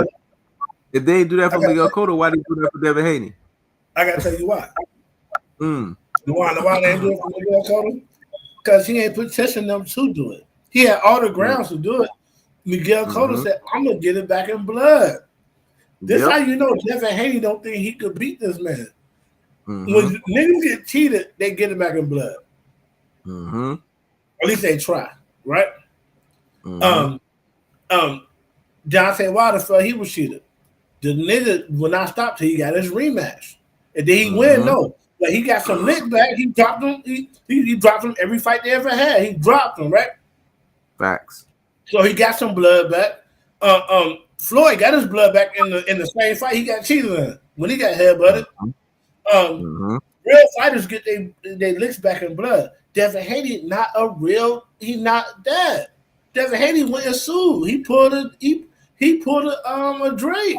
if they do that I for gotta Miguel Cotto, why did they do that for Devin Haney? I gotta tell you why. Mm. Why they ain't do it for Miguel Cotto? Because he ain't petitioned them to do it. He had all the grounds to do it. Miguel Cotto said, "I'm gonna get it back in blood." This how you know Devin Haney don't think he could beat this man. When niggas get cheated, they get it back in blood. At least they try, right? Deontay Wilder felt he was cheated. The nigga will not stop till he got his rematch. And did he win? No. but he got some licks back. He dropped them. He dropped them every fight they ever had. He dropped them, right? Facts. So he got some blood back. Floyd got his blood back in the same fight. He got cheated in when he got headbutted. Real fighters get they licks back in blood. Devin Haney not a real. He not that. Devin Haney went and sued. He pulled a Drake.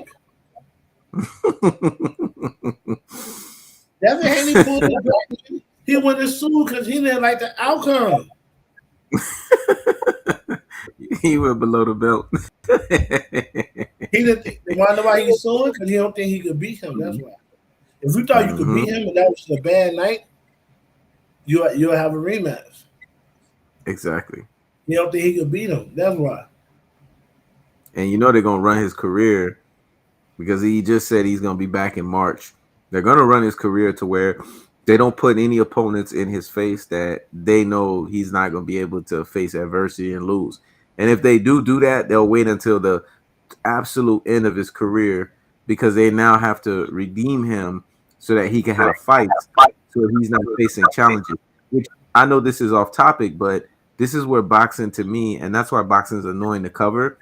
Devin Haney pulled a Drake. He went and sued because he didn't like the outcome. He went below the belt. He didn't. You want to know why he's suing? Because he don't think he could beat him. That's why. If you thought you could beat him and that was a bad night, you'll have a rematch. Exactly. You don't think he could beat him. That's why. And you know they're gonna run his career because he just said he's gonna be back in March. They're gonna run his career to where they don't put any opponents in his face that they know he's not gonna be able to face adversity and lose. And if they do that, they'll wait until the absolute end of his career because they now have to redeem him so that he can have fights so he's not facing challenges. Which I know this is off topic, but this is where boxing to me, and that's why boxing is annoying to cover,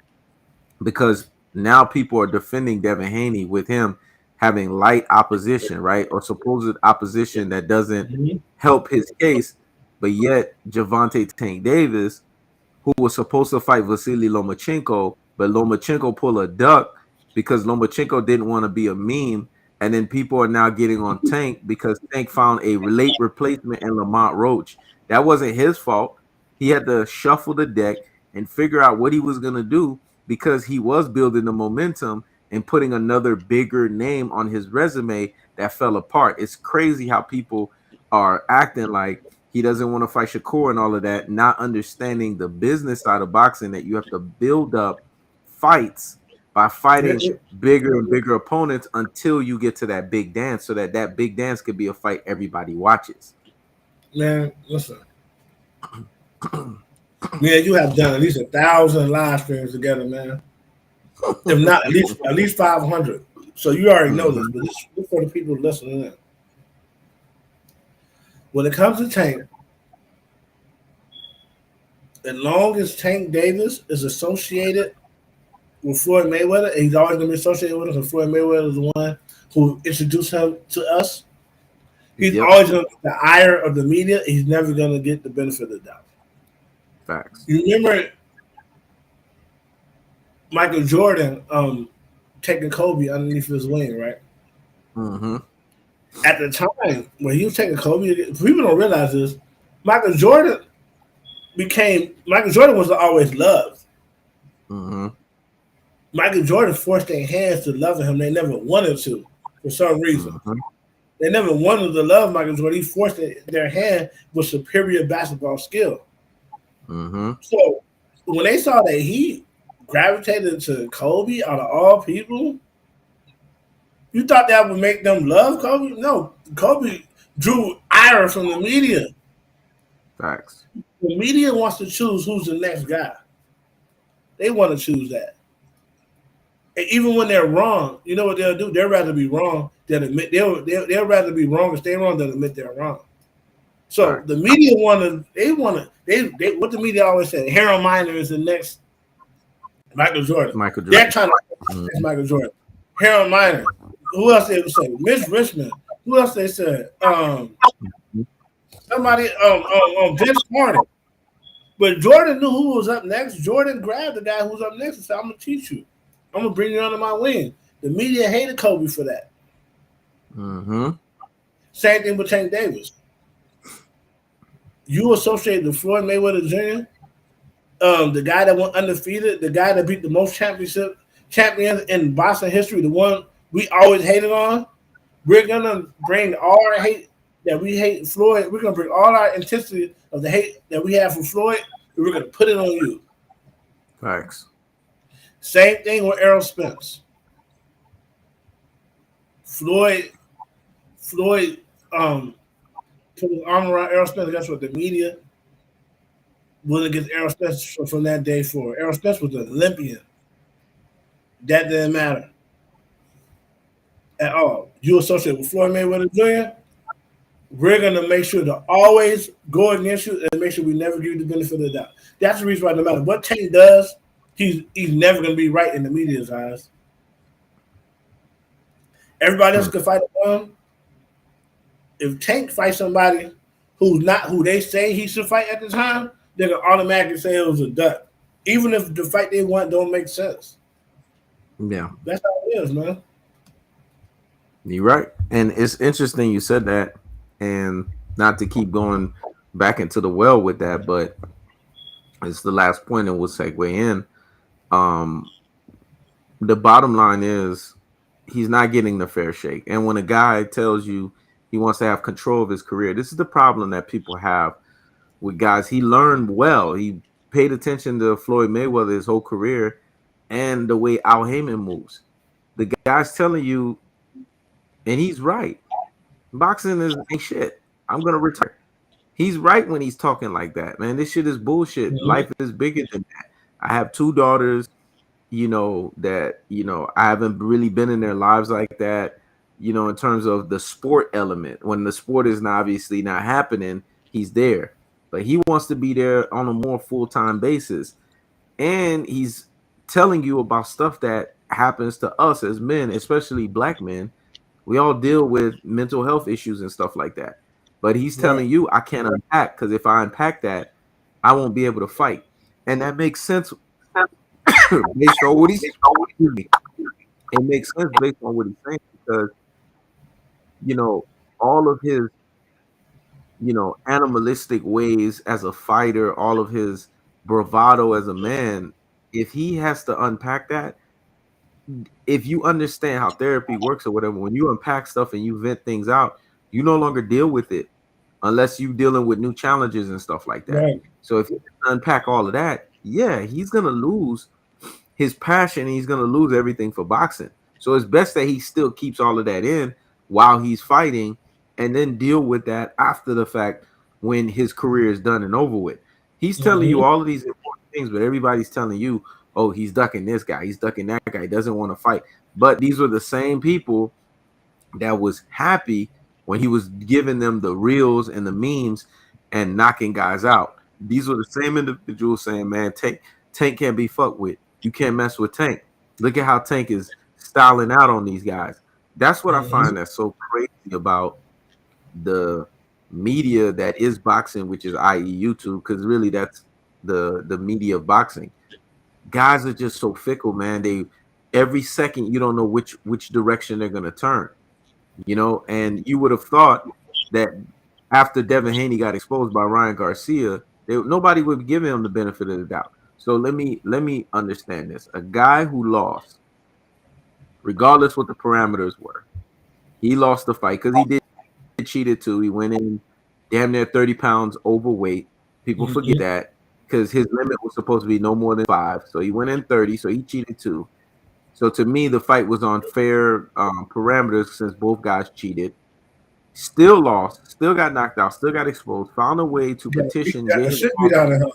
because now people are defending Devin Haney with him having light opposition, right? Or supposed opposition that doesn't help his case, but yet Gervonta Tank Davis, who was supposed to fight Vasily Lomachenko, but Lomachenko pulled a duck because Lomachenko didn't want to be a meme. And then people are now getting on Tank because Tank found a late replacement in Lamont Roach. That wasn't his fault. He had to shuffle the deck and figure out what he was going to do because he was building the momentum and putting another bigger name on his resume that fell apart. It's crazy how people are acting like he doesn't want to fight Shakur and all of that, not understanding the business side of boxing that you have to build up fights by fighting bigger and bigger opponents until you get to that big dance so that big dance could be a fight everybody watches. Man, listen. Man, you have done at least 1,000 live streams together, man. If not, at least 500. So you already know this, but this for the people listening in. When it comes to Tank, as long as Tank Davis is associated with Floyd Mayweather, and he's always going to be associated with us, and Floyd Mayweather is the one who introduced him to us, he's always going to get the ire of the media. He's never going to get the benefit of the doubt. Facts. You remember Michael Jordan taking Kobe underneath his wing, right? Mm-hmm. At the time when he was taking Kobe, people don't realize this. Michael Jordan was always loved. Mm-hmm. Michael Jordan forced their hands to love him. They never wanted to for some reason. Mm-hmm. They never wanted to love Michael Jordan. He forced their hand with superior basketball skill. Mm-hmm. So when they saw that he gravitated to Kobe out of all people, you thought that would make them love Kobe? No, Kobe drew ire from the media. Facts. The media wants to choose who's the next guy. They want to choose that. And even when they're wrong, you know what they'll do? They'd rather be wrong than admit they'll rather be wrong and stay wrong than admit they're wrong. So the media what the media always say, Harold Miner is the next Michael Jordan. They're trying to Michael Jordan. Harold Miner. Who else they would say? Mitch Richmond. Who else they said? Somebody Vince Carter. But Jordan knew who was up next. Jordan grabbed the guy who was up next and said, I'm gonna teach you. I'm gonna bring you under my wing. The media hated Kobe for that. Mm-hmm. Same thing with Tank Davis. You associate the Floyd Mayweather Jr., the guy that went undefeated, the guy that beat the most champions in boxing history, the one we always hated on. We're gonna bring all our hate that we hate Floyd. We're gonna bring all our intensity of the hate that we have for Floyd, and we're gonna put it on you. Thanks. Same thing with Errol Spence. Floyd put his arm around Errol Spence. That's what the media went against Errol Spence from that day forward. Errol Spence was an Olympian. That didn't matter at all. You associate with Floyd Mayweather Jr., we're gonna make sure to always go against you and make sure we never give you the benefit of the doubt. That's the reason why no matter what Tank does, he's never gonna be right in the media's eyes. Everybody else Hmm. can fight him. If Tank fights somebody who's not who they say he should fight at the time, they're gonna automatically say it was a duck, even if the fight they want don't make sense. Yeah, That's how it is, man. you're right. And it's interesting you said that, and not to keep going back into the well with that, but it's the last point and we'll segue in. Um, the bottom line is he's not getting the fair shake. And when a guy tells you he wants to have control of his career, this is the problem that people have with guys. He learned well. He paid attention to Floyd Mayweather his whole career and the way Al Heyman moves. The guy's telling you, and he's right. Boxing is ain't shit. I'm gonna retire. He's right when he's talking like that, man. This shit is bullshit. Mm-hmm. Life is bigger than that. I have two daughters, that, I haven't really been in their lives like that, in terms of the sport element. When the sport is not obviously not happening, he's there. But he wants to be there on a more full-time basis. And he's telling you about stuff that happens to us as men, especially black men. We all deal with mental health issues and stuff like that. But he's Right. telling you, I can't unpack, because if I unpack that, I won't be able to fight. And that makes sense based on what he's excuse me. It makes sense based on what he's saying, because you know all of his animalistic ways as a fighter, all of his bravado as a man. If he has to unpack that, if you understand how therapy works or whatever, when you unpack stuff and you vent things out, you no longer deal with it unless you're dealing with new challenges and stuff like that. Right. So if you unpack all of that, yeah, he's gonna lose his passion. He's gonna lose everything for boxing. So it's best that he still keeps all of that in while he's fighting, and then deal with that after the fact when his career is done and over with. He's telling you Mm-hmm. all of these important things, but everybody's telling you, oh, he's ducking this guy, he's ducking that guy, he doesn't want to fight. But these were the same people that was happy when he was giving them the reels and the memes and knocking guys out. These were the same individuals saying, man, Tank can't be fucked with. You can't mess with Tank. Look at how Tank is styling out on these guys. That's what I Mm-hmm. find that's so crazy about the media that is boxing, which is i.e. YouTube, because really that's the media of boxing. Guys are just so fickle, man. They every second you don't know which direction they're gonna turn. And you would have thought that after Devin Haney got exposed by Ryan Garcia, nobody would give him the benefit of the doubt. So let me understand this. A guy who lost, regardless what the parameters were, he lost the fight because he did cheated too. He went in damn near 30 pounds overweight. People forget Mm-hmm. that because his limit was supposed to be no more than 5. So he went in 30, so he cheated too. So to me, the fight was on fair parameters since both guys cheated. Still lost, still got knocked out, still got exposed, found a way to He petition, got get the his shit loss, beat out of him.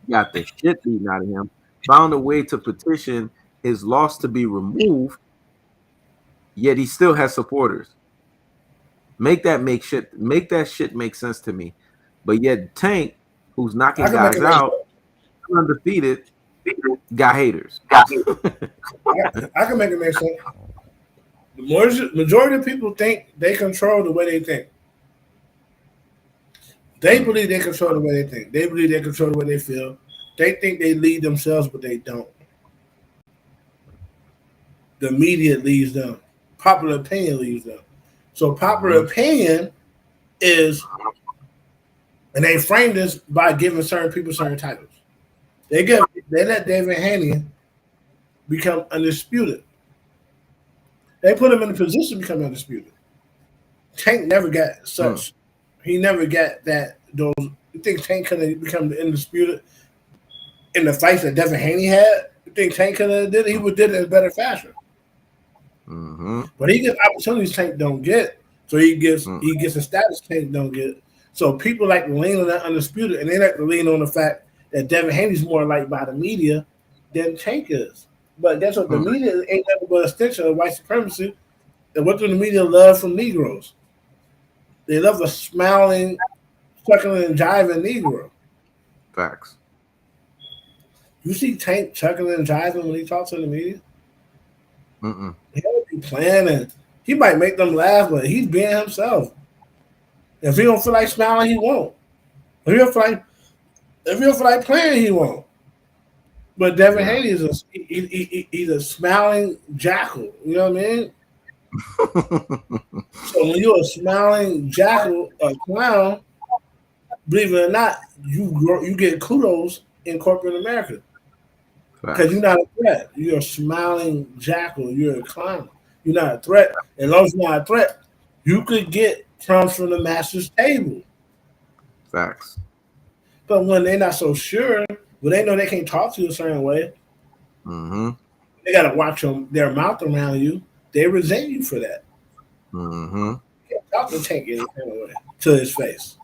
got the shit beaten out of him, found a way to petition his loss to be removed, yet he still has supporters. Make that shit make sense to me. But yet Tank, who's I knocking can make guys it make out, sense. undefeated, got haters. I can make it make sense. The majority of people think they control the way they think. They Hmm. believe they control the way they think. They believe they control the way they feel. They think they lead themselves, but they don't. The media leads them. Popular opinion leads them. So popular Mm-hmm. opinion is, and they frame this by giving certain people certain titles. They let David Haney become undisputed. They put him in a position to become undisputed. Tank never got Hmm. such. He never got that. Those. You think Tank could have become the undisputed in the fights that Devin Haney had? You think Tank could have did it? He would did it in a better fashion. Mm-hmm. But he gets opportunities Tank don't get. So he gets Hmm. he gets a status Tank don't get. So people like to lean on that undisputed, and they like to lean on the fact that Devin Haney's more liked by the media than Tank is. But guess what? The Hmm. media ain't nothing but a extension of white supremacy. And what do the media love from Negroes? They love a smiling, chuckling, and jiving Negro. Facts. You see Tank chuckling and jiving when he talks to the media? Mm-mm. He don't be playing, and he might make them laugh, but he's being himself. If he don't feel like smiling, he won't. If he don't feel like, if he don't feel like playing, he won't. But Devin Yeah. Haney is he's a smiling jackal. You know what I mean? So when you're a smiling jackal, a clown, believe it or not, you get kudos in corporate America because you're Facts. not a threat. You're a smiling jackal. You're a clown. You're not a threat. As long as you're not a threat, you could get crumbs from the master's table. Facts. But when they're not so sure, when they know they can't talk to you a certain way, Mm-hmm. they got to watch their mouth around you. They resent you for that. Mm-hmm. You can't talk to Tank any kind of way to his face.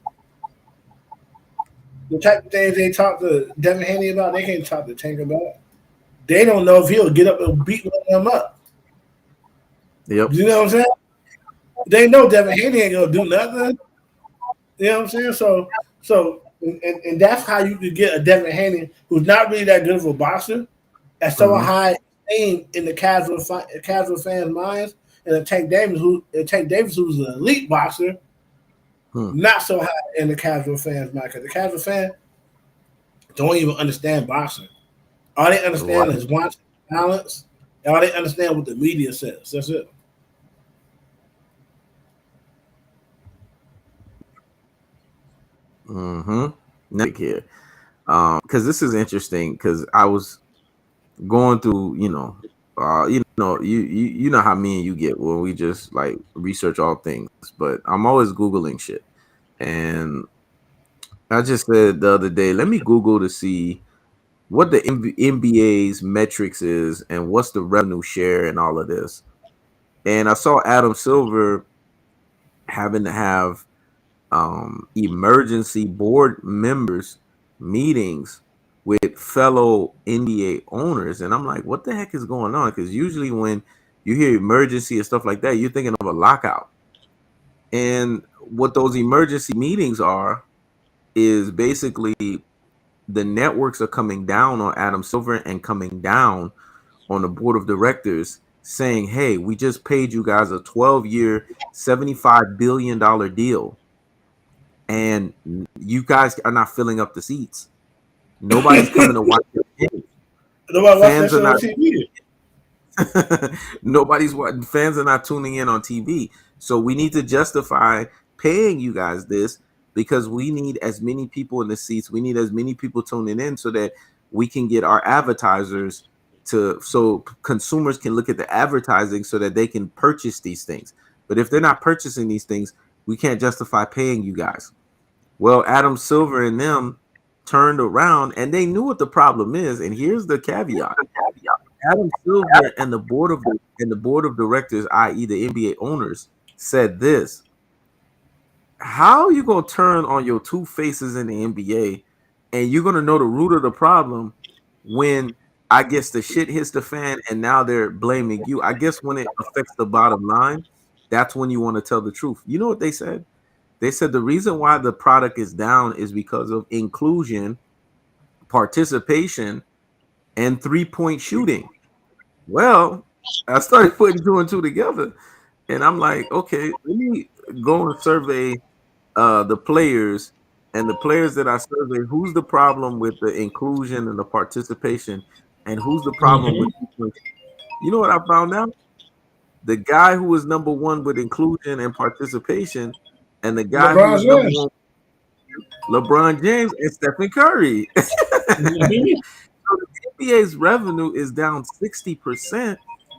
The type of things they talk to Devin Haney about, they can't talk to Tank about. They don't know if he'll get up and beat one of them up. Yep. You know what I'm saying? They know Devin Haney ain't gonna do nothing. You know what I'm saying? And that's how you could get a Devin Haney who's not really that good of a boxer at so Mm-hmm. high name in the casual fans' minds, and Tank Davis, who's an elite boxer, Hmm. not so high in the casual fans' mind because the casual fan don't even understand boxing. All they understand Right. is watching balance. All they understand what the media says. That's it. Mm-hmm. Now here. Because this is interesting because I was going through, you know how me and you get when we just like research all things, but I'm always Googling shit. And I just said the other day, let me Google to see what the NBA's metrics is and what's the revenue share and all of this. And I saw Adam Silver having to have emergency board members meetings with fellow NBA owners. And I'm like, what the heck is going on? Because usually when you hear emergency and stuff like that, you're thinking of a lockout. And what those emergency meetings are is basically the networks are coming down on Adam Silver and coming down on the board of directors saying, hey, we just paid you guys a 12-year, $75 billion deal. And you guys are not filling up the seats. Nobody's coming to watch your game. Nobody watch that Fans are shit on not TV. Nobody's watching. Fans are not tuning in on TV. So we need to justify paying you guys this because we need as many people in the seats. We need as many people tuning in so that we can get our advertisers so consumers can look at the advertising so that they can purchase these things. But if they're not purchasing these things, we can't justify paying you guys. Well, Adam Silver and them turned around and they knew what the problem is. And here's the caveat. Adam Silver and the board of directors, i.e., the NBA owners, said this: how are you gonna turn on your two faces in the NBA, and you're gonna know the root of the problem when I guess the shit hits the fan, and now they're blaming you? I guess when it affects the bottom line, that's when you want to tell the truth. You know what they said? They said the reason why the product is down is because of inclusion, participation, and 3-point shooting. Well, I started putting two and two together, and I'm like, okay, let me go and survey the players, and the players that I survey, who's the problem with the inclusion and the participation, and who's the problem with, you know what I found out? The guy who was number one with inclusion and participation, and the guy who LeBron was number one, James. LeBron James and Stephen Curry. Mhm. So the NBA's revenue is down 60%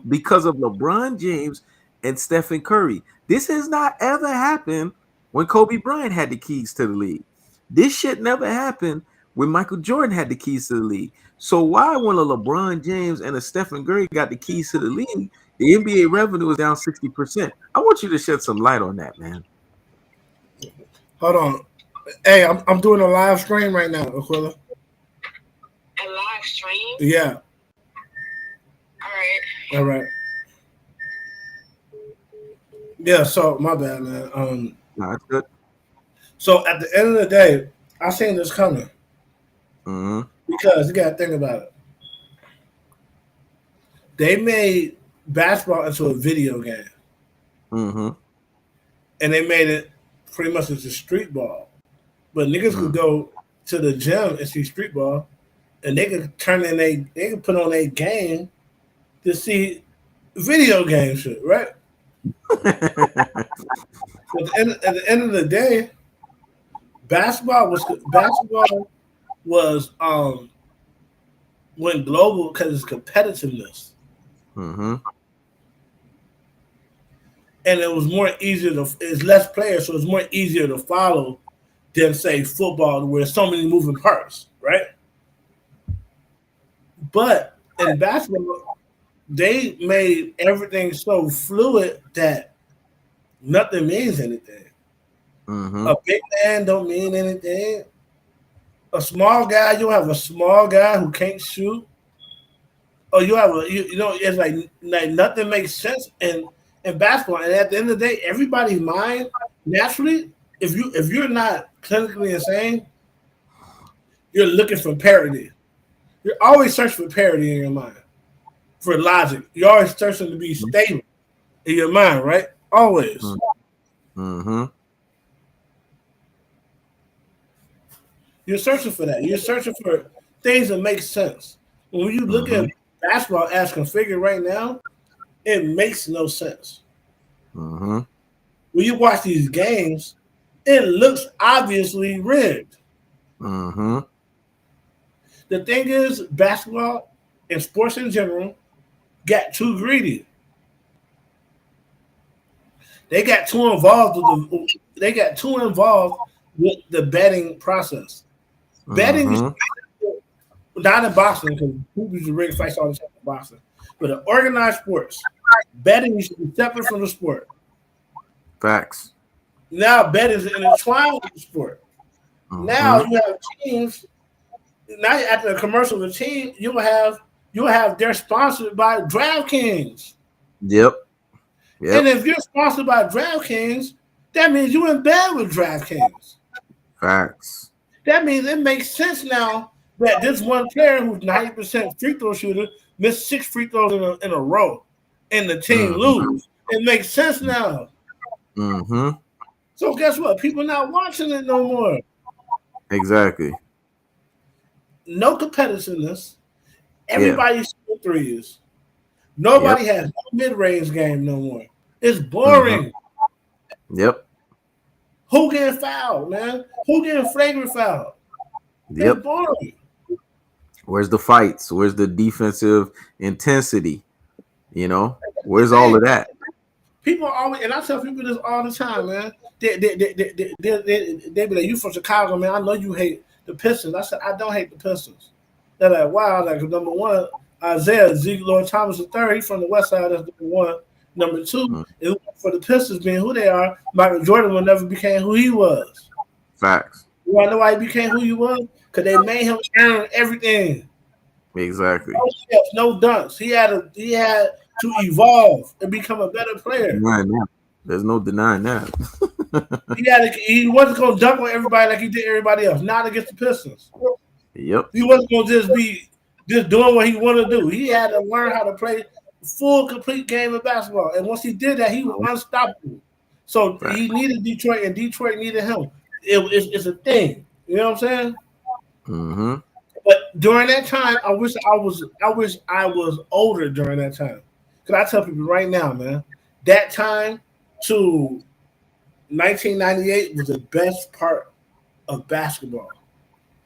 because of LeBron James and Stephen Curry. This has not ever happened when Kobe Bryant had the keys to the league. This shit never happened when Michael Jordan had the keys to the league. So why, when a LeBron James and a Stephen Curry got the keys to the league, the NBA revenue is down 60%? I want you to shed some light on that, man. Hold on. Hey, I'm doing a live stream right now, Aquila. A live stream? Yeah. All right. All right. Yeah. So my bad, man. No, that's good. So at the end of the day, I seen this coming Mm-hmm. because you got to think about it. They made basketball into a video game, Mm-hmm. and they made it pretty much into street ball. But niggas could Mm. go to the gym and see street ball, and they could they could put on a game to see video game shit, right? At the end of the day, basketball was went global because it's competitiveness, Mm-hmm. and it was more easier to. It's less players, so it's more easier to follow than say football, where there's so many moving parts, right? But in basketball, they made everything so fluid that nothing means anything. Mm-hmm. A big man don't mean anything. A small guy, you have a small guy who can't shoot, or you have you know, it's like nothing makes sense in basketball. And at the end of the day, everybody's mind naturally, if you're not clinically insane, you're looking for parity. You're always searching for parity in your mind, for logic. You're always searching to be stable in your mind, right? Always. Mm-hmm. You're searching for that. You're searching for things that make sense. When you look Mm-hmm. at basketball as configured right now, it makes no sense. Mm-hmm. When you watch these games, it looks obviously rigged. Mm-hmm. The thing is, basketball and sports in general got too greedy. They got too involved they got too involved with the betting process. Betting is Mm-hmm. not in boxing because people used to rig fights all the time in boxing. But in organized sports, betting should be separate from the sport. Facts. Now betting is intertwined with the sport. Now Mm-hmm. you have teams. Now after the commercial of the team, you will have they're sponsored by DraftKings. Yep. And Yep. if you're sponsored by DraftKings, that means you're in bed with DraftKings. Facts. That means it makes sense now that this one player who's 90% free throw shooter missed 6 free throws in a row and the team Mm-hmm. lose. It makes sense now. Mm-hmm. So guess what? People not watching it no more. Exactly. No competitiveness. Yeah. Everybody's shooting threes. Yep. Nobody has no mid-range game no more. It's Mm-hmm. boring. Yep. Who getting fouled, man? Who getting flagrant fouled? It's Yep. boring. Where's the fights? Where's the defensive intensity? Where's all Hey, of that? people always, and I tell people this all the time, man. They be like, "You from Chicago, man? I know you hate the Pistons." I said, "I don't hate the Pistons." They're like, "Wow!" Like number one, Isaiah Zeke Lord Thomas III. He's from the West Side. That's number one. Number two is for the Pistons being who they are. Michael Jordan will never became who he was. Facts. You want to know why he became who he was? Because they made him earn everything. Exactly. No steps, no dunks. He had to evolve and become a better player. Denying that. There's no denying that. He wasn't going to dunk on everybody like he did everybody else. Not against the Pistons. Yep. He wasn't going to just be just doing what he wanted to do. He had to learn how to play full, complete game of basketball. And once he did that, he was unstoppable. So Right. he needed Detroit, and Detroit needed him. It's a thing. You know what I'm saying? Mm-hmm. But during that time, I wish I was older during that time. Because I tell people right now, man, that time to 1998 was the best part of basketball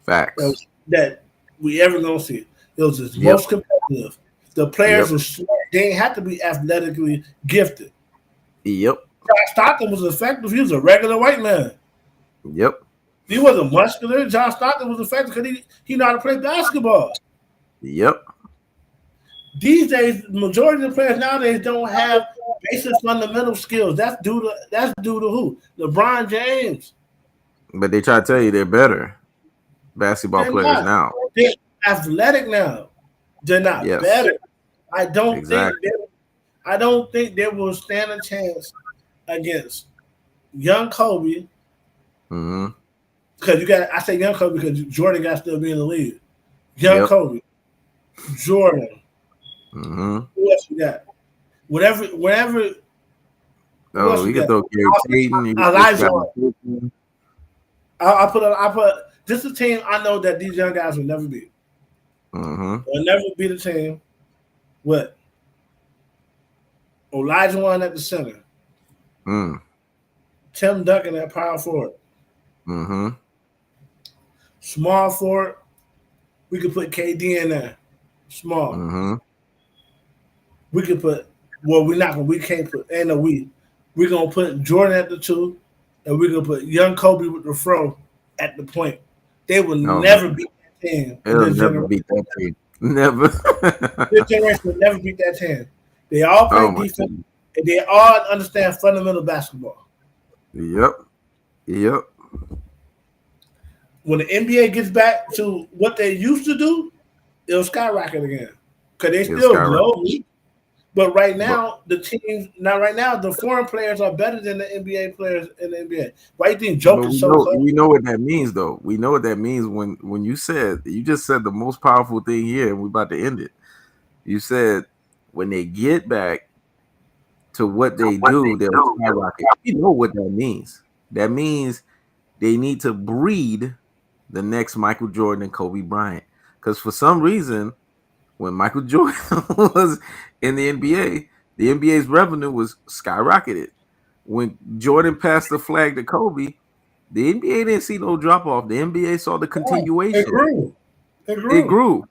Facts. that we ever gonna see. It was the Yep. most competitive. The players Yep. were smart. They didn't have to be athletically gifted. Yep. John Stockton was effective. He was a regular white man. Yep. He wasn't muscular. John Stockton was effective because he knew how to play basketball. Yep. These days, the majority of the players nowadays don't have basic fundamental skills. That's due to who? LeBron James. But they try to tell you they're better basketball They're players not. now. They're athletic now. They're not Yes. better. I don't Exactly. think they will stand a chance against young Kobe. Mm-hmm. Because I say young Kobe because Jordan got to still be in the league. Young Yep. Kobe, Jordan. Mm-hmm. Who else you got? Whatever. Who Oh, else we you could got? throw Gary Payton. You could throw Elijah. Scottie. I put. This is a team I know that these young guys will never beat. Mm-hmm. They'll never beat a team with Elijah one at the center, Mm. Tim Duncan at power forward, Mm-hmm. small forward. We could put KD in there. Small. Mm-hmm. We could put. Well, we're not gonna. We can't put. Ain't no we. We're gonna put Jordan at the 2, and we're gonna put young Kobe with the fro at the point. They will Oh never man, beat that team in it'll this never generation. beat that team. Never. This generation will never beat that team. They all Oh play my defense, goodness. and they all understand fundamental basketball. Yep. Yep. When the NBA gets back to what they used to do, it'll skyrocket again. Because they It'll still skyrocket. globally. But right But now, the foreign players are better than the NBA players in the NBA. Why do you think Joke but is we so know close? what that means though. We know what that means when you just said the most powerful thing here, and we're about to end it. You said when they get back to what they do, they'll skyrocket. We know what that means. That means they need to breed the next Michael Jordan and Kobe Bryant. Because for some reason, when Michael Jordan was in the NBA's revenue was skyrocketed. When Jordan passed the flag to Kobe, the NBA didn't see no drop off. The NBA saw the Oh, it continuation. grew. It It grew.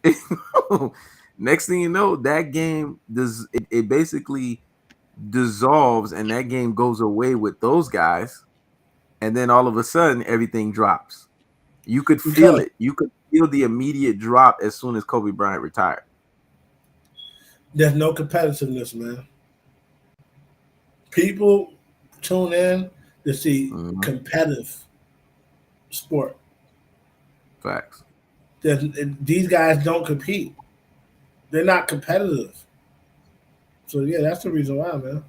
grew. Next thing you know, that game does it basically dissolves and that game goes away with those guys. And then all of a sudden, everything drops. You could feel Because it. You could feel the immediate drop as soon as Kobe Bryant retired. there's no competitiveness, man. People tune in to see Mm-hmm. competitive sport. Facts. These guys don't compete. They're not competitive. So yeah, that's the reason why, man.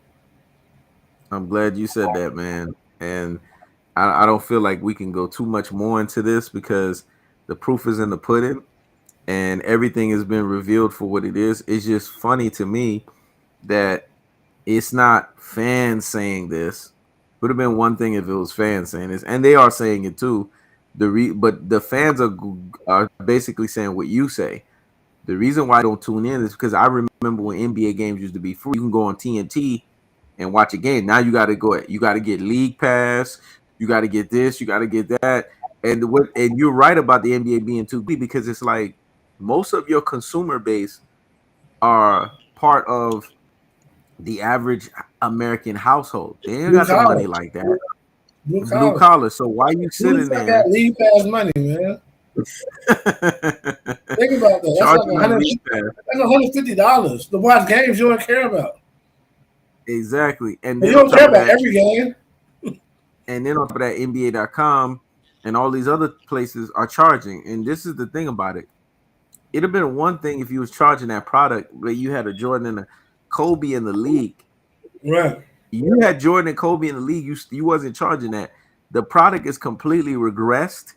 I'm glad you said that, man. And I don't feel like we can go too much more into this because the proof is in the pudding and everything has been revealed for what it is. It's just funny to me that it's not fans saying this. Would have been one thing if it was fans saying this, and they are saying it too. But the fans are basically saying what you say. The reason why I don't tune in is because I remember when NBA games used to be free. You can go on TNT and watch a game. Now you got to go. You got to get League Pass. You got to get this. You got to get that. And you're right about the NBA being too big because it's like most of your consumer base are part of the average American household. They ain't Blue got the collar. money like that. Blue Blue collar. collar. So why you Who the sitting fuck got there league pass money, man? Think about that. That's like charging them League Pass? that's $150 to watch games you don't care about. Exactly. And But you then on don't care top of about that, every game. NBA.com and all these other places are charging. And this is the thing about it. It'd have been one thing if you was charging that product where you had a Jordan and a Kobe in the league. Right. You had Jordan and Kobe in the league. You wasn't charging that. The product is completely regressed.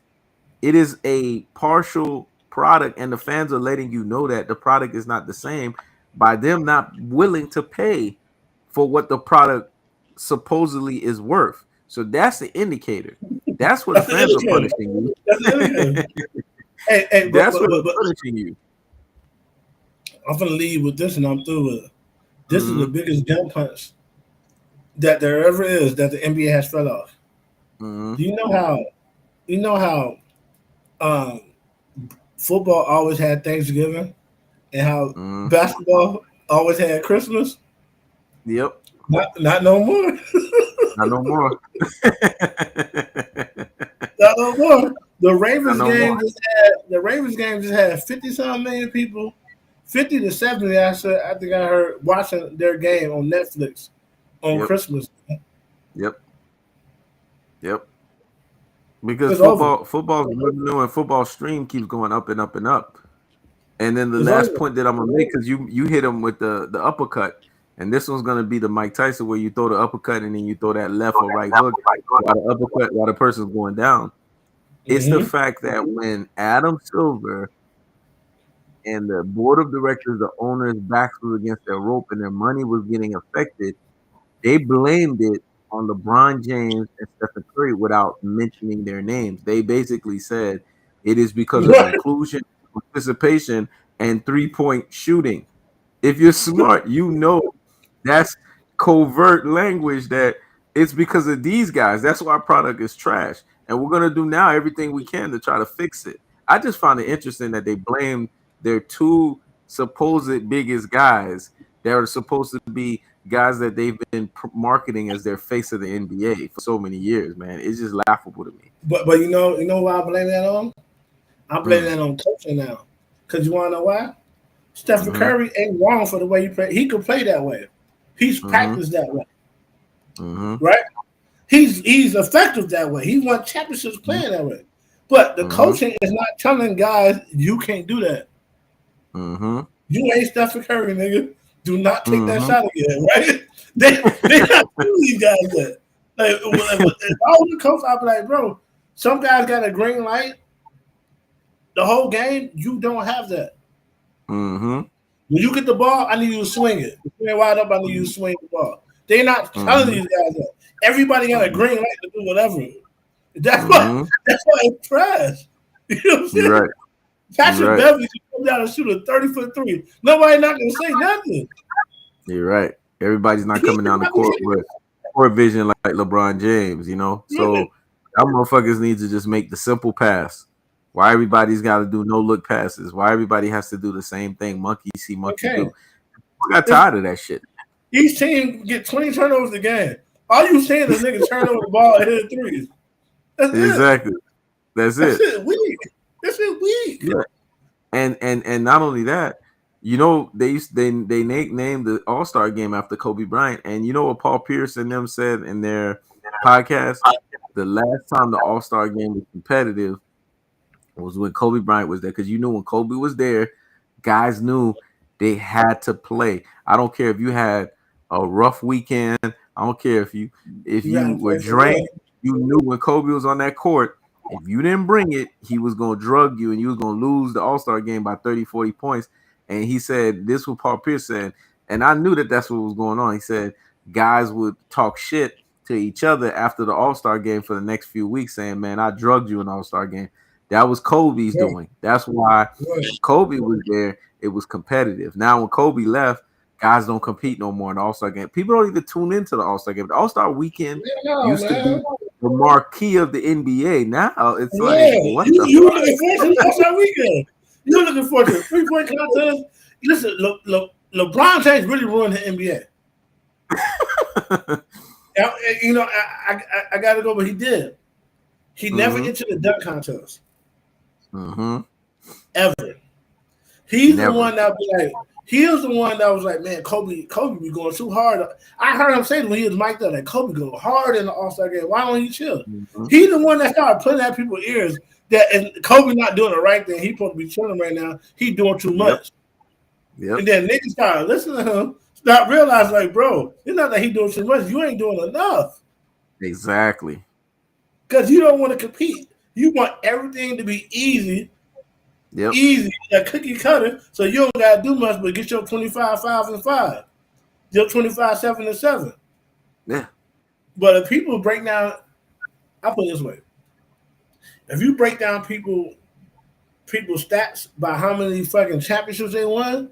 It is a partial product, and the fans are letting you know that the product is not the same by them not willing to pay for what the product supposedly is worth. So that's the indicator. That's what That's the fans are indicator. punishing That's the indicator. you. Hey, That's what they're punishing you. I'm gonna leave with this and I'm through with it. This is the Mm-hmm. biggest gut punch that there ever is that the NBA has fell off. Mm-hmm. Do you know how um, football always had Thanksgiving and how Mm-hmm. basketball always had Christmas? Yep. Not no more. Not no more. Not no more. Not no more. The Ravens game just had 50-some million people, 50 to 70. I think I heard watching their game on Netflix on Yep. Christmas. Yep. Yep. Because It's over. football's revenue and football stream keeps going up and up and up. And then the It's last over. point that I'm gonna make, because you hit him with the uppercut. And this one's gonna be the Mike Tyson where you throw the uppercut and then you throw that left or right hook while the uppercut while the person's going down. It's the fact that when Adam Silver and the board of directors, the owners' backs was against their rope and their money was getting affected, they blamed it on LeBron James and Stephen Curry without mentioning their names. They basically said it is because of inclusion, participation, and 3-point shooting. If you're smart, you know that's covert language that it's because of these guys. That's why our product is trash. And we're going to do now everything we can to try to fix it. I just found it interesting that they blamed their two supposed biggest guys that are supposed to be guys that they've been marketing as their face of the NBA for so many years, man. It's just laughable to me. But you know why I blame that on? I'm blaming that on coaching now. Because you want to know why? Stephen Curry ain't wrong for the way he play. He could play that way. He's practiced that way. Right? He's effective that way. He won championships playing that way. But the coaching is not telling guys you can't do that. You ain't Stephen Curry, nigga. Do not take that shot again, right? They not doing these guys that. Like, if I was a coach, I'd be like, bro, some guys got a green light. The whole game, you don't have that. When you get the ball, I need you to swing it. If you're wide up, I need you to swing the ball. They're not telling these guys that. Everybody got a green light to do whatever. That's why it's trash. You know what I'm saying? Right. Patrick Beverly can come down and shoot a 30-foot three. Nobody not gonna say nothing. You're right. Everybody's not coming down the court with court vision like LeBron James, you know. So our motherfuckers need to just make the simple pass. Why everybody's got to do no look passes? Why everybody has to do the same thing? Monkey see, monkey do. I got tired of that shit. Each team get 20 turnovers a game. All you saying is niggas turn over the ball and hit threes. That's exactly. That's it. That's weak. Yeah. And not only that, you know, they named the All-Star game after Kobe Bryant. And you know what Paul Pierce and them said in their podcast? The last time the All-Star game was competitive was when Kobe Bryant was there. Because you knew when Kobe was there, guys knew they had to play. I don't care if you had a rough weekend. I don't care if you were drained. You knew when Kobe was on that court, if you didn't bring it, he was going to drug you and you was going to lose the All-Star game by 30, 40 points. And he said, this was Paul Pierce said, and I knew that that's what was going on. He said guys would talk shit to each other after the All-Star game for the next few weeks saying, man, I drugged you in the All-Star game. That was Kobe's doing. That's why when Kobe was there, it was competitive. Now when Kobe left, guys don't compete no more in the All-Star game. People don't even tune into the All-Star game. The All-Star weekend used to be the marquee of the NBA. Now it's like, what you looking forward to the All-Star weekend. You're looking forward to the 3-point contest. Listen, LeBron James really ruined the NBA. You know, I got to go, but he did. He never entered the dunk contest. Ever. He's the one that be like, he was the one that was like, man, Kobe be going too hard. I heard him say when he was mic'd up that Kobe go hard in the All-Star game. Why don't he chill? He's the one that started putting at people's ears that and Kobe not doing the right thing. He's supposed to be chilling right now. He's doing too much. And then niggas started listening to him, start realizing like, bro, it's not that he doing too much. You ain't doing enough. Exactly. Because you don't want to compete. You want everything to be easy. Easy, a cookie cutter, so you don't gotta do much but get your 25, 5, and 5. Your 25, 7, and 7. Yeah. But if people break down, I'll put it this way. If you break down people's stats by how many fucking championships they won,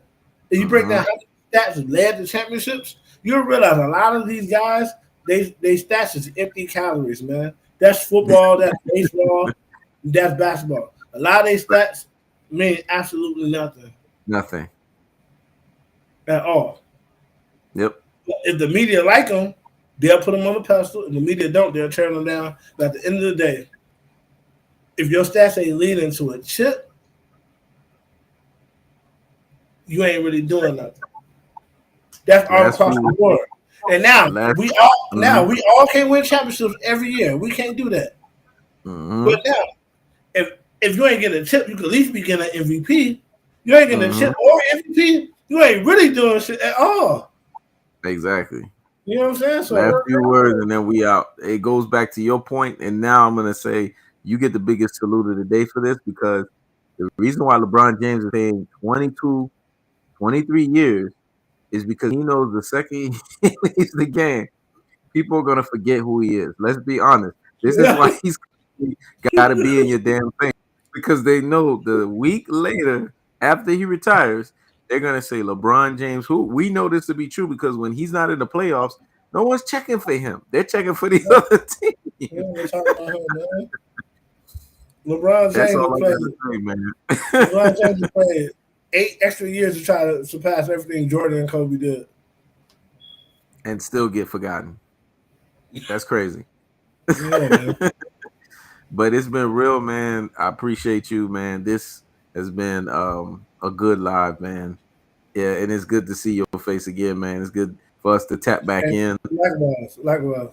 and you break down how many stats led to championships, you'll realize a lot of these guys, they stats is empty calories, man. That's football, that's baseball, that's basketball. A lot of these stats mean absolutely nothing. Nothing. At all. Yep. If the media like them, they'll put them on the pedestal. If the media don't, they'll turn them down. But at the end of the day, if your stats ain't leading to a chip, you ain't really doing nothing. That's all across the board. And now we all can't win championships every year. We can't do that. But now, if you ain't getting a chip, you could at least be getting an MVP. You ain't getting a chip or MVP, you ain't really doing shit at all. Exactly. You know what I'm saying? Last So few words, and then we out. It goes back to your point, and now I'm gonna say you get the biggest salute of the day for this because the reason why LeBron James is paying 22, 23 years is because he knows the second he leaves the game, people are gonna forget who he is. Let's be honest. This is yeah, why he's got to be in your damn thing because they know the week later after he retires, they're gonna say LeBron James. Who we know this to be true because when he's not in the playoffs, no one's checking for him. They're checking for the other team. we're talking about him, man. LeBron That's James has all I played. gotta say, man. LeBron James has played 8 extra years to try to surpass everything Jordan and Kobe did. And still get forgotten. That's crazy. Yeah, man. But it's been real, man. I appreciate you, man. This has been a good live, man. Yeah, and it's good to see your face again, man. It's good for us to tap back And in likewise, likewise.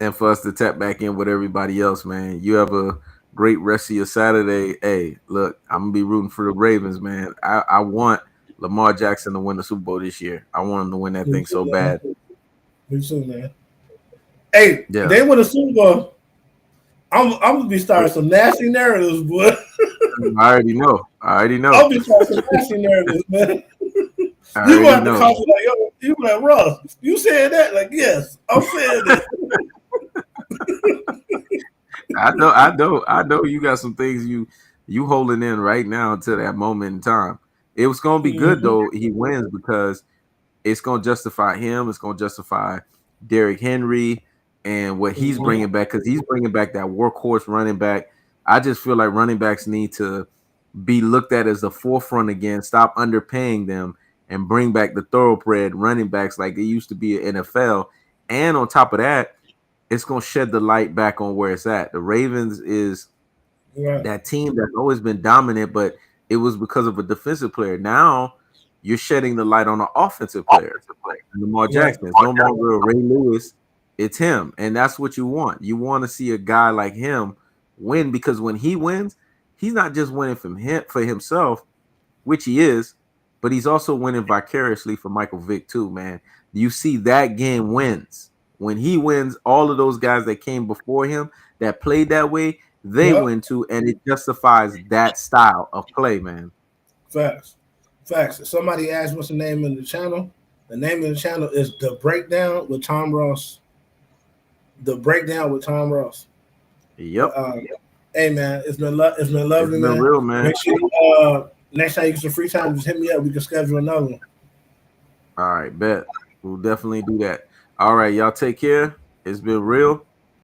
and for us to tap back in with everybody else, man. You have a great rest of your Saturday. Hey, look, I'm gonna be rooting for the Ravens, man. I want Lamar Jackson to win the Super Bowl this year. I want him to win that Me thing so too, man. bad. Me too, man. Hey, if Yeah. they win a Super Bowl, I'm gonna be starting some nasty narratives, boy. I already know. I already know. I'll be starting some nasty narratives, man. I You gonna already have to know. call me like, yo, you be like, Ross, you said that? Like, yes, I'm saying that. I know you got some things you holding in right now until that moment in time. It was gonna be good Mhm. though. He wins because it's gonna justify him. It's gonna justify Derrick Henry and what he's Mhm. bringing back because he's bringing back that workhorse running back. I just feel like running backs need to be looked at as the forefront again. Stop underpaying them and bring back the thoroughbred running backs like they used to be in NFL. And on top of that, it's gonna shed the light back on where it's at. The Ravens is Right. that team that's always been dominant, but it was because of a defensive player. Now you're shedding the light on an offensive player. Lamar Right. Jackson. It's no longer Ray Lewis. It's him. And that's what you want. You want to see a guy like him win because when he wins, he's not just winning from him for himself, which he is, but he's also winning vicariously for Michael Vick too, man. You see that game wins. When he wins, all of those guys that came before him that played that way, they Yep. win too, and it justifies that style of play, man. Facts. Facts. Somebody asked what's the name of the channel. The name of the channel is The Breakdown with Tom Ross. The Breakdown with Tom Ross. Yep. But hey man, it's been It's lovely, been man. real, man. Make sure next time you get some free time, just hit me up. We can schedule another one. All right, bet. We'll definitely do that. All right, y'all take care. It's been real.